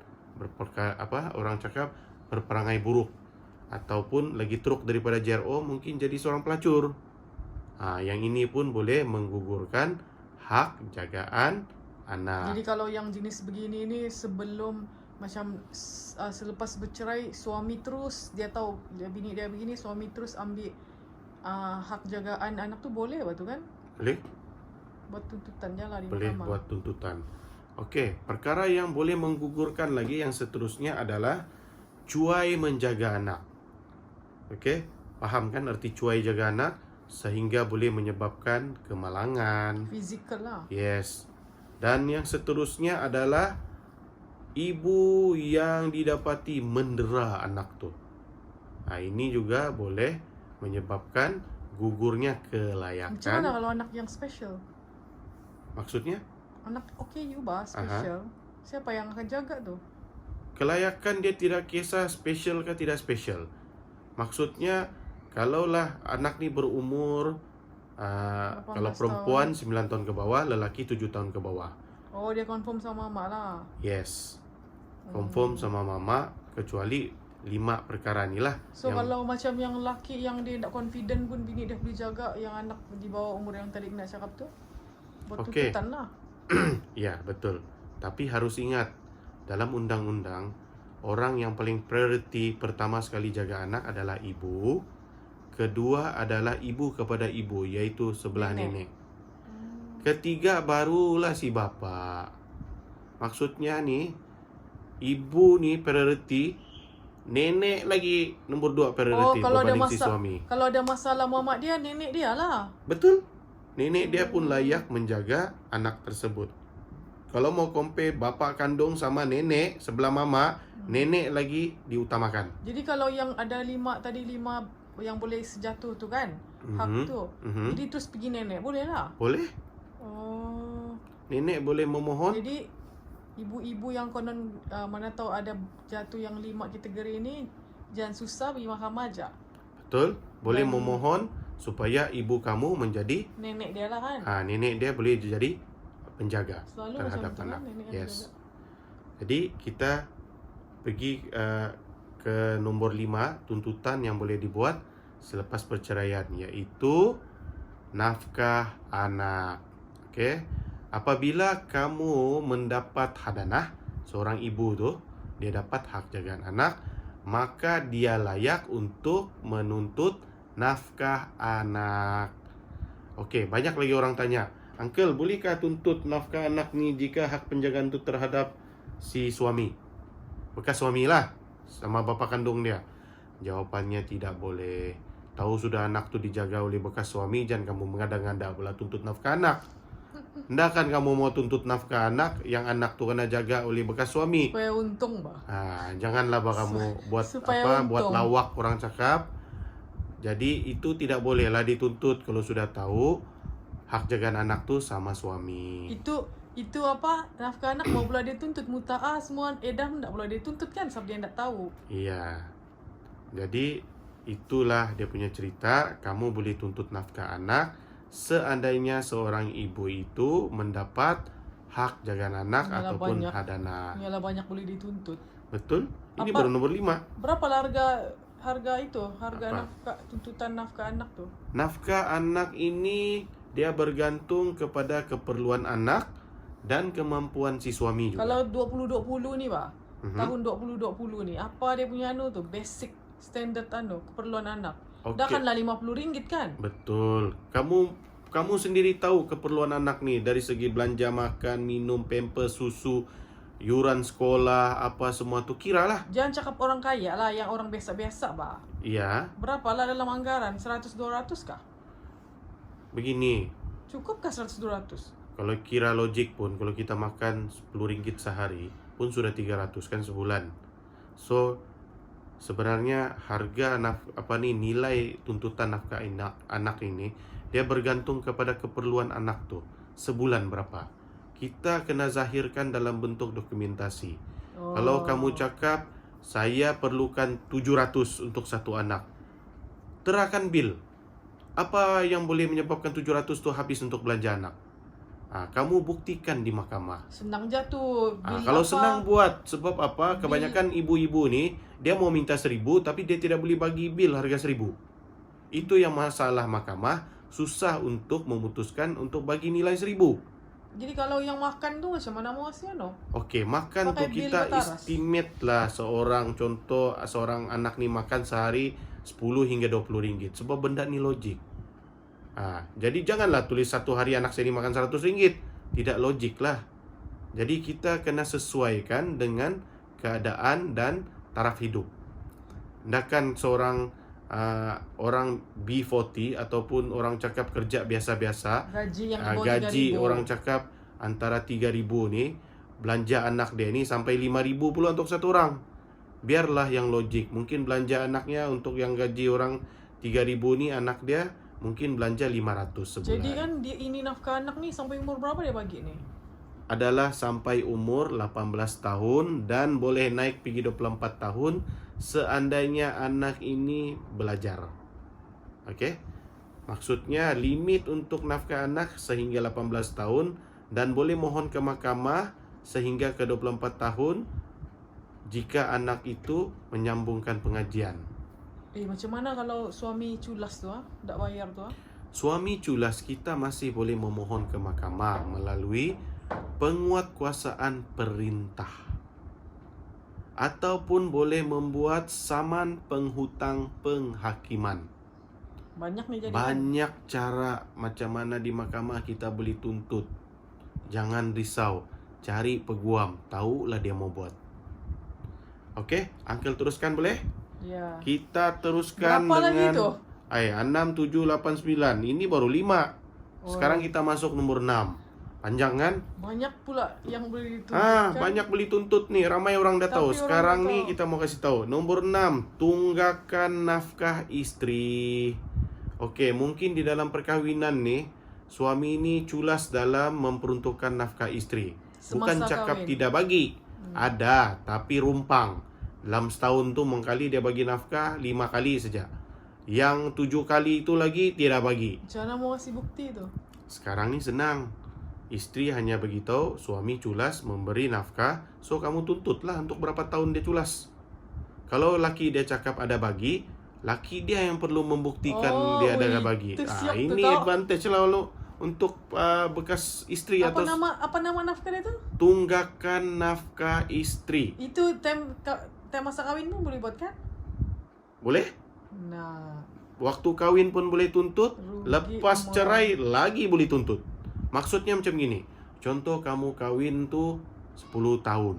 Orang cakap berperangai buruk. Ataupun lagi teruk daripada JRO mungkin jadi seorang pelacur. Yang ini pun boleh menggugurkan hak jagaan anak. Jadi kalau yang jenis begini ni sebelum macam selepas bercerai suami terus dia tahu bini dia begini, suami terus ambil hak jagaan anak tu boleh betul kan? Boleh? Buat tuntutan je lah di Boleh mahkamah. buat tuntutan. Okey, perkara yang boleh menggugurkan lagi yang seterusnya adalah cuai menjaga anak. Okey, faham kan arti cuai jaga anak? Sehingga boleh menyebabkan kemalangan. Fizikal lah. Yes. Dan yang seterusnya adalah ibu yang didapati mendera anak tu. Ini juga boleh menyebabkan gugurnya kelayakan. Macam mana kalau anak yang special? Maksudnya? Anak OKU bah special. Siapa yang akan jaga tu? Kelayakan dia tidak kisah special ke tidak special. Maksudnya kalaulah anak ni berumur kalau perempuan 9 tahun ke bawah, lelaki 7 tahun ke bawah. Oh, dia confirm sama mak lah. Yes. Confirm sama mama kecuali 5 perkara ni lah. So kalau macam yang lelaki yang dia tak confident pun bini dia boleh jaga, yang anak di bawah umur yang tadi nak cakap tu, buat tuntutan lah. Ya, betul. Tapi harus ingat, dalam undang-undang, orang yang paling priority pertama sekali jaga anak adalah ibu. Kedua adalah ibu kepada ibu, iaitu sebelah nenek. Ketiga barulah si bapa. Maksudnya ni, ibu ni priority, nenek lagi nombor 2 priority berbanding si suami. Kalau ada masalah mamak dia, nenek dia lah. Betul. Nenek dia pun layak menjaga anak tersebut. Kalau mau compare bapa kandung sama nenek sebelah mama, nenek lagi diutamakan. Jadi kalau yang ada 5 yang boleh sejatuh tu kan, hak tu. Jadi terus pergi nenek, boleh lah? Boleh. Nenek boleh memohon. Jadi ibu-ibu yang konon mana tahu ada jatuh yang 5 kategori ni, jangan susah pergi mahkamah aja. Betul. Boleh memohon supaya ibu kamu menjadi nenek dia lah kan. Nenek dia boleh jadi penjaga selalu terhadap macam anak. Kan, yes. Jadi kita pergi ke nomor 5 tuntutan yang boleh dibuat selepas perceraian, yaitu nafkah anak. Okey. Apabila kamu mendapat hadanah, seorang ibu tu dia dapat hak jagaan anak, maka dia layak untuk menuntut nafkah anak. Okey, banyak lagi orang tanya, "Uncle, bolehkah tuntut nafkah anak ni jika hak penjagaan tu terhadap si suami?" Bekas suami lah, sama bapa kandung dia. Jawapannya tidak boleh. Tahu sudah anak tu dijaga oleh bekas suami, jangan kamu mengada-ngada pula tuntut nafkah anak. Hendakan kamu mau tuntut nafkah anak yang anak tu kena jaga oleh bekas suami. Supaya untung, bah. Janganlah bah kamu buat Supaya buat untung. lawak orang cakap. Jadi itu tidak bolehlah dituntut kalau sudah tahu hak jagaan anak tu sama suami. Itu apa, nafkah anak mau pula dia tuntut, muta'ah semua edah tak pula dia tuntut kan, sebab dia tak tahu. Iya. Jadi itulah dia punya cerita. Kamu boleh tuntut nafkah anak seandainya seorang ibu itu mendapat hak jagaan anak Yalah ataupun banyak. hadanah. Yalah banyak boleh dituntut. Betul? Ini Apa? baru nomor 5. Berapa lah harga itu? Harga Apa? nafkah, tuntutan nafkah anak tu? Nafkah anak ini dia bergantung kepada keperluan anak dan kemampuan si suami juga. Kalau 2020 ni, bah. Mhm. Tahun 2020 ni, apa dia punya tu? Basic standard keperluan anak. Okey. Dah kanlah RM50 kan? Betul. Kamu sendiri tahu keperluan anak ni dari segi belanja makan, minum, pampers, susu, yuran sekolah, apa semua tu kiralah. Jangan cakap orang kaya lah, yang orang biasa-biasa, bah. Iya, Berapa lah dalam anggaran? 100-200 kah? begini. Cukupkah 100-200? Kalau kira logik pun, kalau kita makan RM10 sehari pun sudah 300 kan sebulan. So sebenarnya harga nilai tuntutan nafkah anak ini dia bergantung kepada keperluan anak tu. Sebulan berapa? Kita kena zahirkan dalam bentuk dokumentasi. Kalau kamu cakap saya perlukan 700 untuk satu anak, terahkan bil. Apa yang boleh menyebabkan 700 tu habis untuk belanja anak? Kamu buktikan di mahkamah. Senang jatuh. Kalau senang buat, sebab apa? Kebanyakan ibu-ibu ni dia mau minta 1.000 tapi dia tidak boleh bagi bil harga 1.000. Itu yang masalah mahkamah, susah untuk memutuskan untuk bagi nilai 1.000. Jadi kalau yang makan tu macam mana mau kasih Okey, makan tu pakai bil kita bataras. estimate lah seorang anak ni makan sehari 10 hingga RM20 sebab benda ni logik. Jadi janganlah tulis satu hari anak saya ni makan RM100. Tidak logik lah. Jadi kita kena sesuaikan dengan keadaan dan taraf hidup. Hendakan seorang orang B40 ataupun orang cakap kerja biasa-biasa, gaji yang di bawah gaji 3,000. orang cakap antara 3.000 ni, belanja anak dia ni sampai 5.000 pula untuk satu orang. Biarlah yang logik. Mungkin belanja anaknya untuk yang gaji orang 3.000 ni, anak dia mungkin belanja 500 sebulan. Jadi kan dia ini nafkah anak ni sampai umur berapa dia bagi ni? Adalah sampai umur 18 tahun dan boleh naik pergi 24 tahun seandainya anak ini belajar. Okey? Maksudnya limit untuk nafkah anak sehingga 18 tahun dan boleh mohon ke mahkamah sehingga ke 24 tahun jika anak itu menyambungkan pengajian. Macam mana kalau suami culas tu tak bayar tu Suami culas kita masih boleh memohon ke mahkamah melalui penguatkuasaan perintah ataupun boleh membuat saman penghutang penghakiman. Banyak nih jadi. Banyak cara macam mana di mahkamah kita boleh tuntut. Jangan risau, cari peguam, tahulah dia mau buat. Okey, Uncle teruskan boleh? Ya. Kita teruskan Berapa dengan lagi tu? 6, 7, 8, 9. Ini baru 5. Sekarang kita masuk nomor 6. Panjang kan? Banyak pula yang boleh dituntut. Banyak beli tuntut nih. Ramai orang dah Tapi tahu. orang Sekarang tak nih tahu. kita mau kasih tahu. Nomor 6, tunggakan nafkah istri. Okey, mungkin di dalam perkahwinan nih, suami ini culas dalam memperuntukkan nafkah istri. Bukan Semasa cakap kahwin. tidak bagi. Ada, tapi rumpang. Dalam setahun tu mengkali dia bagi nafkah 5 kali saja. Yang 7 kali itu lagi tidak bagi. Macam mana mau kasih bukti tu? Sekarang ni senang. Istri hanya beritahu suami culas memberi nafkah, so kamu tuntutlah untuk berapa tahun dia culas. Kalau laki dia cakap ada bagi, laki dia yang perlu membuktikan dia ada bagi. itu siap tu Ini tau. advantage lah untuk bekas istri Apa atau nama nafkah itu? tunggakan nafkah istri. Itu tem masa kawin pun boleh buat kan? Boleh? Nah, Waktu kawin pun boleh tuntut, Rugi lepas umur. cerai lagi boleh tuntut. Maksudnya macam gini. Contoh kamu kawin tuh 10 tahun.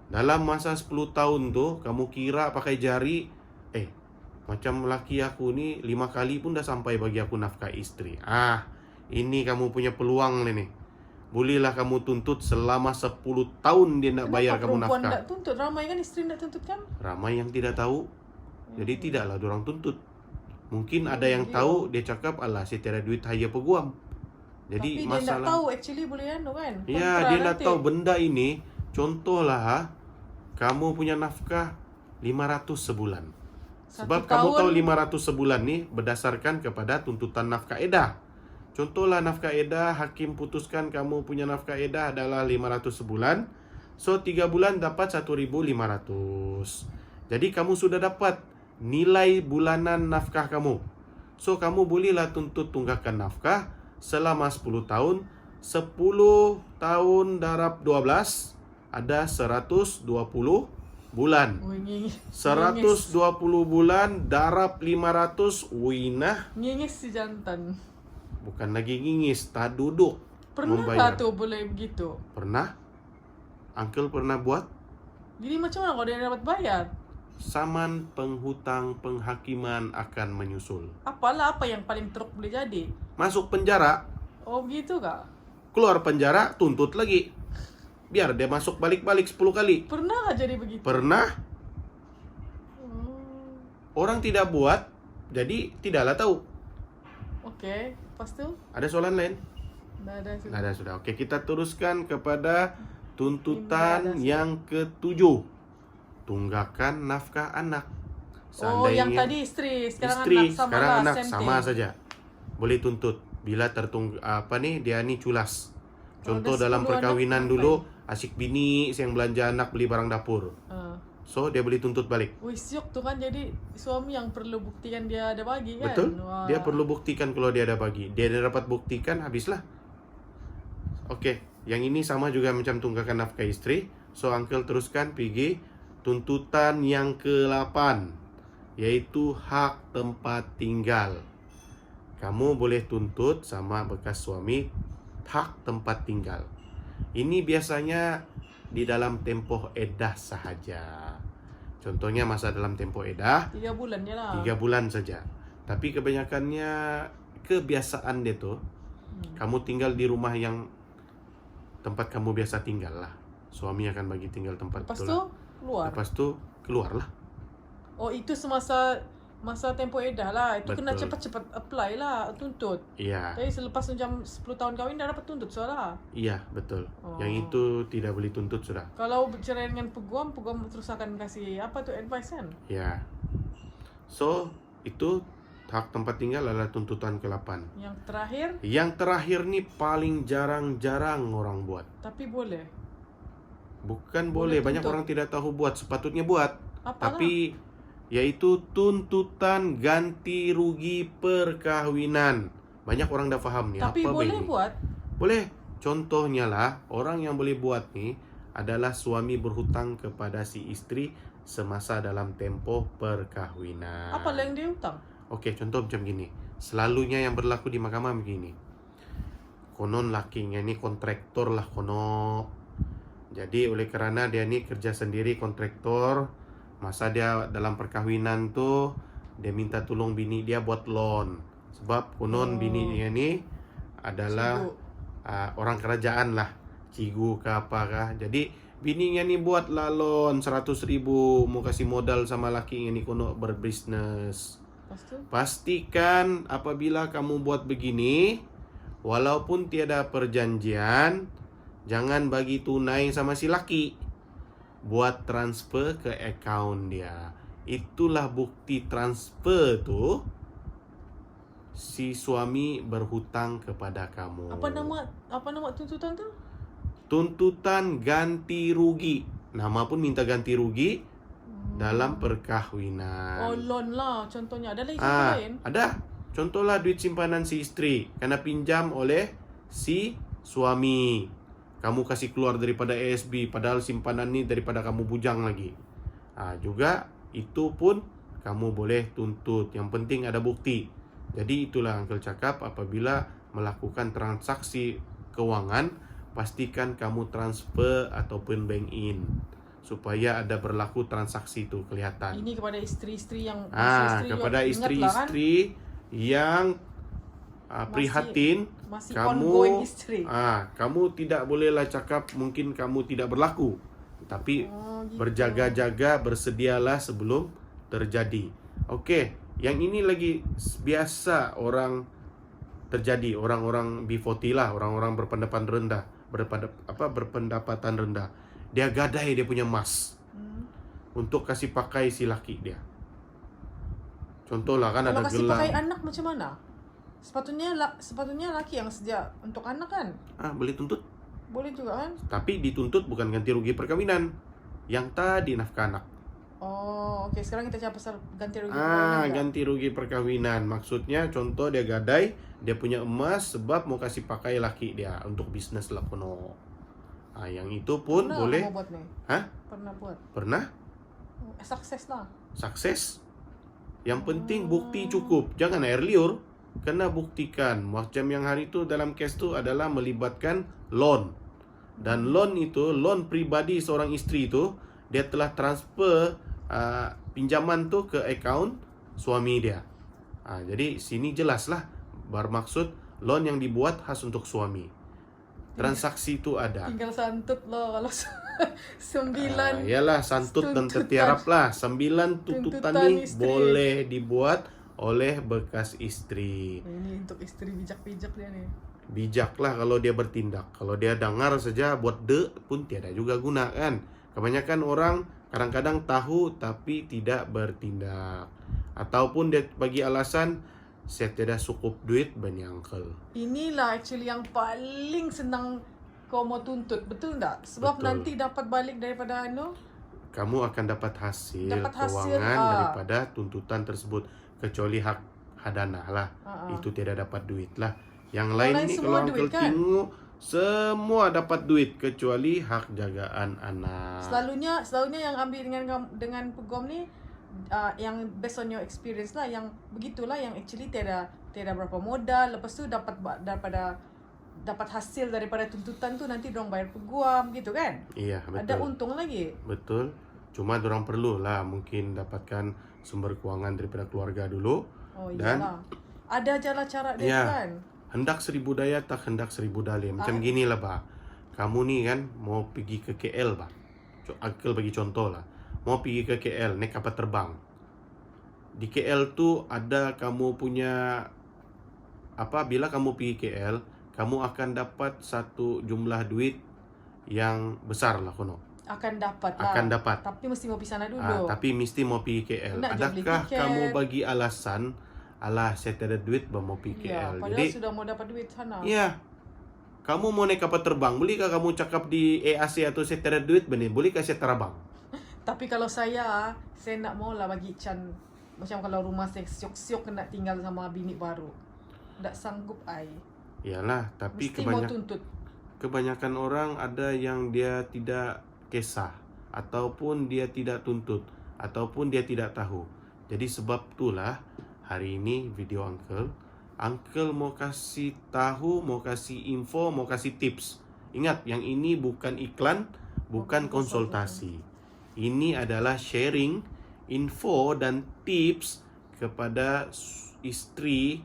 Dalam masa 10 tahun tuh kamu kira pakai jari, macam laki aku ni 5 kali pun dah sampai bagi aku nafkah istri. Ini kamu punya peluang nih. Bolehlah kamu tuntut selama 10 tahun dia nak bayar kamu perempuan nafkah. nak tuntut? Ramai kan istri nak tuntut kan? Ramai yang tidak tahu. Jadi tidaklah diorang tuntut. Mungkin ada yang tahu, dia cakap, alah saya tiada duit haya peguam. Jadi Tapi dia masalah tak tahu actually boleh kan? ya, Kontra dia nak nanti. tahu benda ini. Contohlah, kamu punya nafkah 500 sebulan. Sebab Satu kamu tahun. tahu 500 sebulan nih berdasarkan kepada tuntutan nafkah edah. Contohlah nafkah edah, hakim putuskan kamu punya nafkah edah adalah 500 sebulan. So 3 bulan dapat 1.500. Jadi kamu sudah dapat nilai bulanan nafkah kamu. So kamu bolehlah tuntut tunggakan nafkah selama 10 tahun. 10 tahun darab 12 ada 120 bulan. 120 bulan darab 500 winah. Ngingis si jantan. Bukan lagi ngingis, tak duduk Pernah membayar. lah tuh boleh begitu? Pernah? Uncle pernah buat? Jadi macam mana kalau dia dapat bayar? Saman penghutang penghakiman akan menyusul. Apalah apa yang paling teruk boleh jadi? Masuk penjara, Oh begitu kak? keluar penjara, tuntut lagi. Biar dia masuk balik-balik 10 kali. Pernah nggak jadi begitu? Pernah? Hmm, Orang tidak buat, jadi tidaklah tahu. Oke, lepas tu? Ada soalan lain? Dah ada sudah. Ada sudah. Oke, kita teruskan kepada Ini tuntutan ada yang ke-7. Tunggakan nafkah anak. Oh yang Seandainya tadi istri, sekarang istri, anak sama sekarang lah, anak same sama thing. saja. Boleh tuntut bila dia ni culas. Kalau Contoh ada dalam 10 perkawinan anak, dulu asyik bini yang belanja anak beli barang dapur. Ah. So dia boleh tuntut balik. Wih siok tuh kan, jadi suami yang perlu buktikan dia ada bagi kan? Betul? Wah. Dia perlu buktikan kalau dia ada bagi. Dia dapat buktikan, habislah. Oke, yang ini sama juga macam tunggakan nafkah istri. So uncle teruskan pergi tuntutan yang ke-8, yaitu hak tempat tinggal. Kamu boleh tuntut sama bekas suami hak tempat tinggal. Ini biasanya di dalam tempoh edah sahaja. Contohnya masa dalam tempoh edah 3 bulan je lah. 3 bulan saja. Tapi kebanyakannya kebiasaan dia tuh, kamu tinggal di rumah yang tempat kamu biasa tinggal lah. Suami akan bagi tinggal tempat Lepas itu tu lah. keluar. Lepas tu keluarlah. Oh itu masa tempoh edah lah. Itu kena Betul. cepat-cepat apply lah, tuntut. Iya, Tapi selepas macam 10 tahun kahwin dah dapat tuntut soalnya. iya betul. Oh. Yang itu tidak boleh tuntut sudah. Kalau bercerai dengan peguam terus akan kasih apa tuh advice kan? Ya. So, itu hak tempat tinggal adalah tuntutan ke-8. Yang terakhir, Yang terakhir nih paling jarang-jarang orang buat. tapi boleh. Bukan Boleh boleh, banyak tuntut. orang tidak tahu buat, sepatutnya buat. Apalah? Tapi yaitu tuntutan ganti rugi perkahwinan. Banyak orang dah faham nih Tapi apa boleh ini. buat. Boleh. Contohnya lah, orang yang boleh buat nih adalah suami berhutang kepada si istri semasa dalam tempoh perkahwinan. Apa yang dia hutang? Oke, contoh macam gini. Selalunya yang berlaku di mahkamah begini. Konon lakinya ni kontraktor lah kono. Jadi oleh kerana dia ni kerja sendiri kontraktor, masa dia dalam perkahwinan tuh dia minta tolong bini dia buat loan. Sebab konon bininya ni adalah Cikgu. orang kerajaan lah, cigu ke apakah. Jadi bininya ni buat lah loan 100,000 mau kasih modal sama lakinya ni kono berbisnes. Lepas tu? Pastikan apabila kamu buat begini, walaupun tiada perjanjian, jangan bagi tunai sama si laki. Buat transfer ke akaun dia. Itulah bukti transfer tu. si suami berhutang kepada kamu. Apa nama tuntutan tu? Tuntutan ganti rugi. Nama pun minta ganti rugi dalam perkahwinan. Oh, loan lah contohnya. Ada lagi contoh lain? Ada. Contohlah duit simpanan si istri kena pinjam oleh si suami. Kamu kasih keluar daripada ASB padahal simpanan ni daripada kamu bujang lagi. Juga itu pun kamu boleh tuntut. Yang penting ada bukti. Jadi itulah Uncle cakap, apabila melakukan transaksi keuangan, pastikan kamu transfer ataupun bank in supaya ada berlaku transaksi itu kelihatan. Ini kepada isteri-isteri yang kepada isteri-isteri yang prihatin, masih kamu ongoing isteri. Kamu tidak bolehlah cakap mungkin kamu tidak berlaku, tapi gitu. berjaga-jaga, bersedialah sebelum terjadi. Okey, yang ini lagi biasa orang terjadi, orang-orang B40 lah, orang-orang berpendapatan rendah. Dia gadai dia punya emas untuk kasih pakai si laki dia. Contohlah kan kalau ada kasih gelang. pakai anak macam mana? Sepatutnya laki yang sedia untuk anak kan? Boleh tuntut. Boleh juga kan? Tapi dituntut bukan ganti rugi perkawinan. Yang tadi nafkah anak. Oh, okey. Sekarang kita cakap pasal ganti rugi perkawinan. Ganti rugi perkawinan. Maksudnya contoh dia gadai, dia punya emas sebab mau kasih pakai laki dia untuk bisnes lah kono. Yang itu pun Pernah boleh. kamu buat nih? Pernah buat. Pernah? Sukses lah. Sukses. Yang penting bukti cukup. Jangan air liur. Kena buktikan. Macam yang hari itu dalam kes tu adalah melibatkan loan. Dan loan itu, loan pribadi seorang isteri itu, dia telah transfer pinjaman tu ke akaun suami dia. Jadi sini jelaslah bermaksud loan yang dibuat khas untuk suami. Transaksi itu ada. Tinggal santut loh kalau 9 Yalah, santut dan tertiarap lah. 9 tuntutan ni isteri. boleh dibuat oleh bekas istri. Ini untuk isteri bijak-bijak dia nih. Bijaklah kalau dia bertindak. Kalau dia dengar saja buat pun tiada juga guna kan. Kebanyakan orang kadang-kadang tahu tapi tidak bertindak. Ataupun dia bagi alasan saya tidak cukup duit bani uncle. Inilah actually yang paling senang kau mau tuntut, betul tak? Sebab Betul. nanti dapat balik daripada kamu akan dapat hasil hasil, keuangan daripada tuntutan tersebut, kecuali hak hadanah lah. Itu tidak dapat duit lah. Yang lain ni kalau uncle kan? tengok semua dapat duit kecuali hak jagaan anak. Selalunya yang ambil dengan pegom ni yang based on your experience lah, yang begitulah, yang actually tiada berapa modal, lepas tu dapat hasil daripada tuntutan tu, nanti dorang bayar peguam gitu kan? Iya, betul. Ada untung lagi. Betul. Cuma dorang perlulah mungkin dapatkan sumber keuangan daripada keluarga dulu. Dan ada cara dia kan? Hendak 1000 daya tak hendak 1000 dalih. Macam gini lah, Pak. Kamu ni kan mau pergi ke KL, Pak. Uncle bagi contoh lah. Mau pergi ke KL, naik kapal terbang. Di KL tu ada kamu punya bila kamu pergi KL, kamu akan dapat satu jumlah duit yang besar lah kono. Akan dapat. Tapi mesti mau pergi sana dulu. Tapi mesti mau pergi KL. Adakah kamu bagi alasan, saya tiada duit mau pergi KL? Padahal sudah mau dapat duit sana. Iya. Kamu mau naik kapal terbang, bolehkah kamu cakap di EAC atau saya tiada duit benih? Bolehkah saya terbang? Tapi kalau saya nak mau lah bagi Chan, macam kalau rumah saya siok-siok kena tinggal sama bini baru. Tak sanggup ai. Iyalah, tapi mesti mau tuntut. Kebanyakan orang ada yang dia tidak kisah, ataupun dia tidak tuntut, ataupun dia tidak tahu. Jadi sebab itulah hari ini video Uncle mau kasih tahu, mau kasih info, mau kasih tips. Ingat, yang ini bukan iklan, bukan konsultasi. Ini adalah sharing info dan tips kepada istri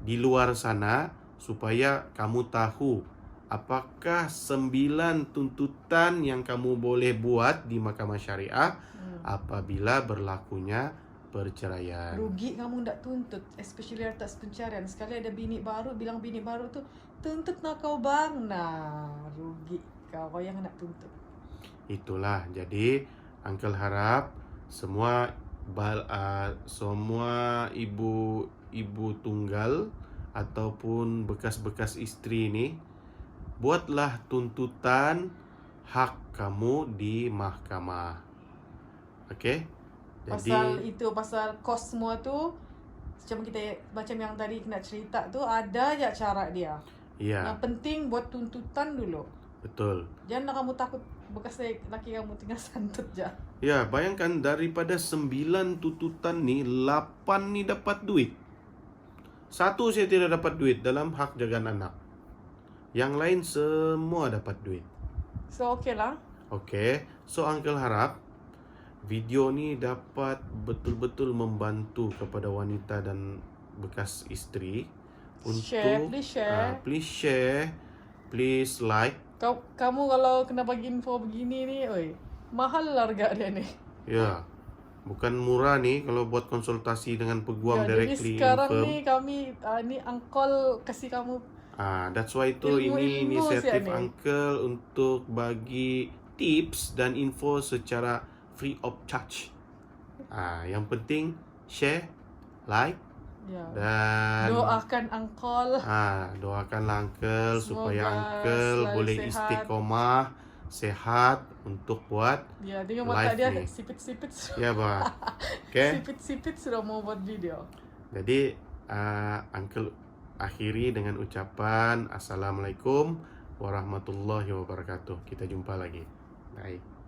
di luar sana supaya kamu tahu apakah 9 tuntutan yang kamu boleh buat di mahkamah syariah apabila berlakunya perceraian. Rugi kamu tak tuntut, especially atas pencarian. Sekali ada bini baru, bilang bini baru tu, tuntut nak kau bang. Rugi kau yang nak tuntut. Itulah, jadi Uncle harap semua semua ibu tunggal ataupun bekas-bekas istri ini, buatlah tuntutan hak kamu di mahkamah. Oke? Pasal kos semua tu, macam yang tadi nak cerita tu, ada je cara dia. Iya, Yang penting buat tuntutan dulu. betul. Jangan kamu takut bekas laki kamu tinggal santut je. Ya, bayangkan daripada 9 tuntutan nih, 8 nih dapat duit. 1 saya tidak dapat duit dalam hak jagaan anak. Yang lain semua dapat duit. So okay lah. Oke, so Uncle harap video ini dapat betul-betul membantu kepada wanita dan bekas istri Share, please share. please share, please like. Kamu kalau kena bagi info begini nih, oi, mahal harga dia nih. Ya, bukan murah nih kalau buat konsultasi dengan peguam Jadi directly sekarang in firm. nih kami nih Uncle kasih kamu That's why itu ini ilmu-ilmu inisiatif sih, nih. Uncle untuk bagi tips dan info secara free of charge. Yang penting share, like, ya. dan Doakan Uncle. doakanlah Uncle supaya Semoga Uncle selalu boleh sehat. istiqomah, sehat untuk buat Ya, tengok live mata dia nih. sipit-sipit. Ya, Pak. Oke. Sipit-sipit sudah mau buat video. Jadi Uncle akhiri dengan ucapan Assalamualaikum warahmatullahi wabarakatuh. Kita jumpa lagi. Bye.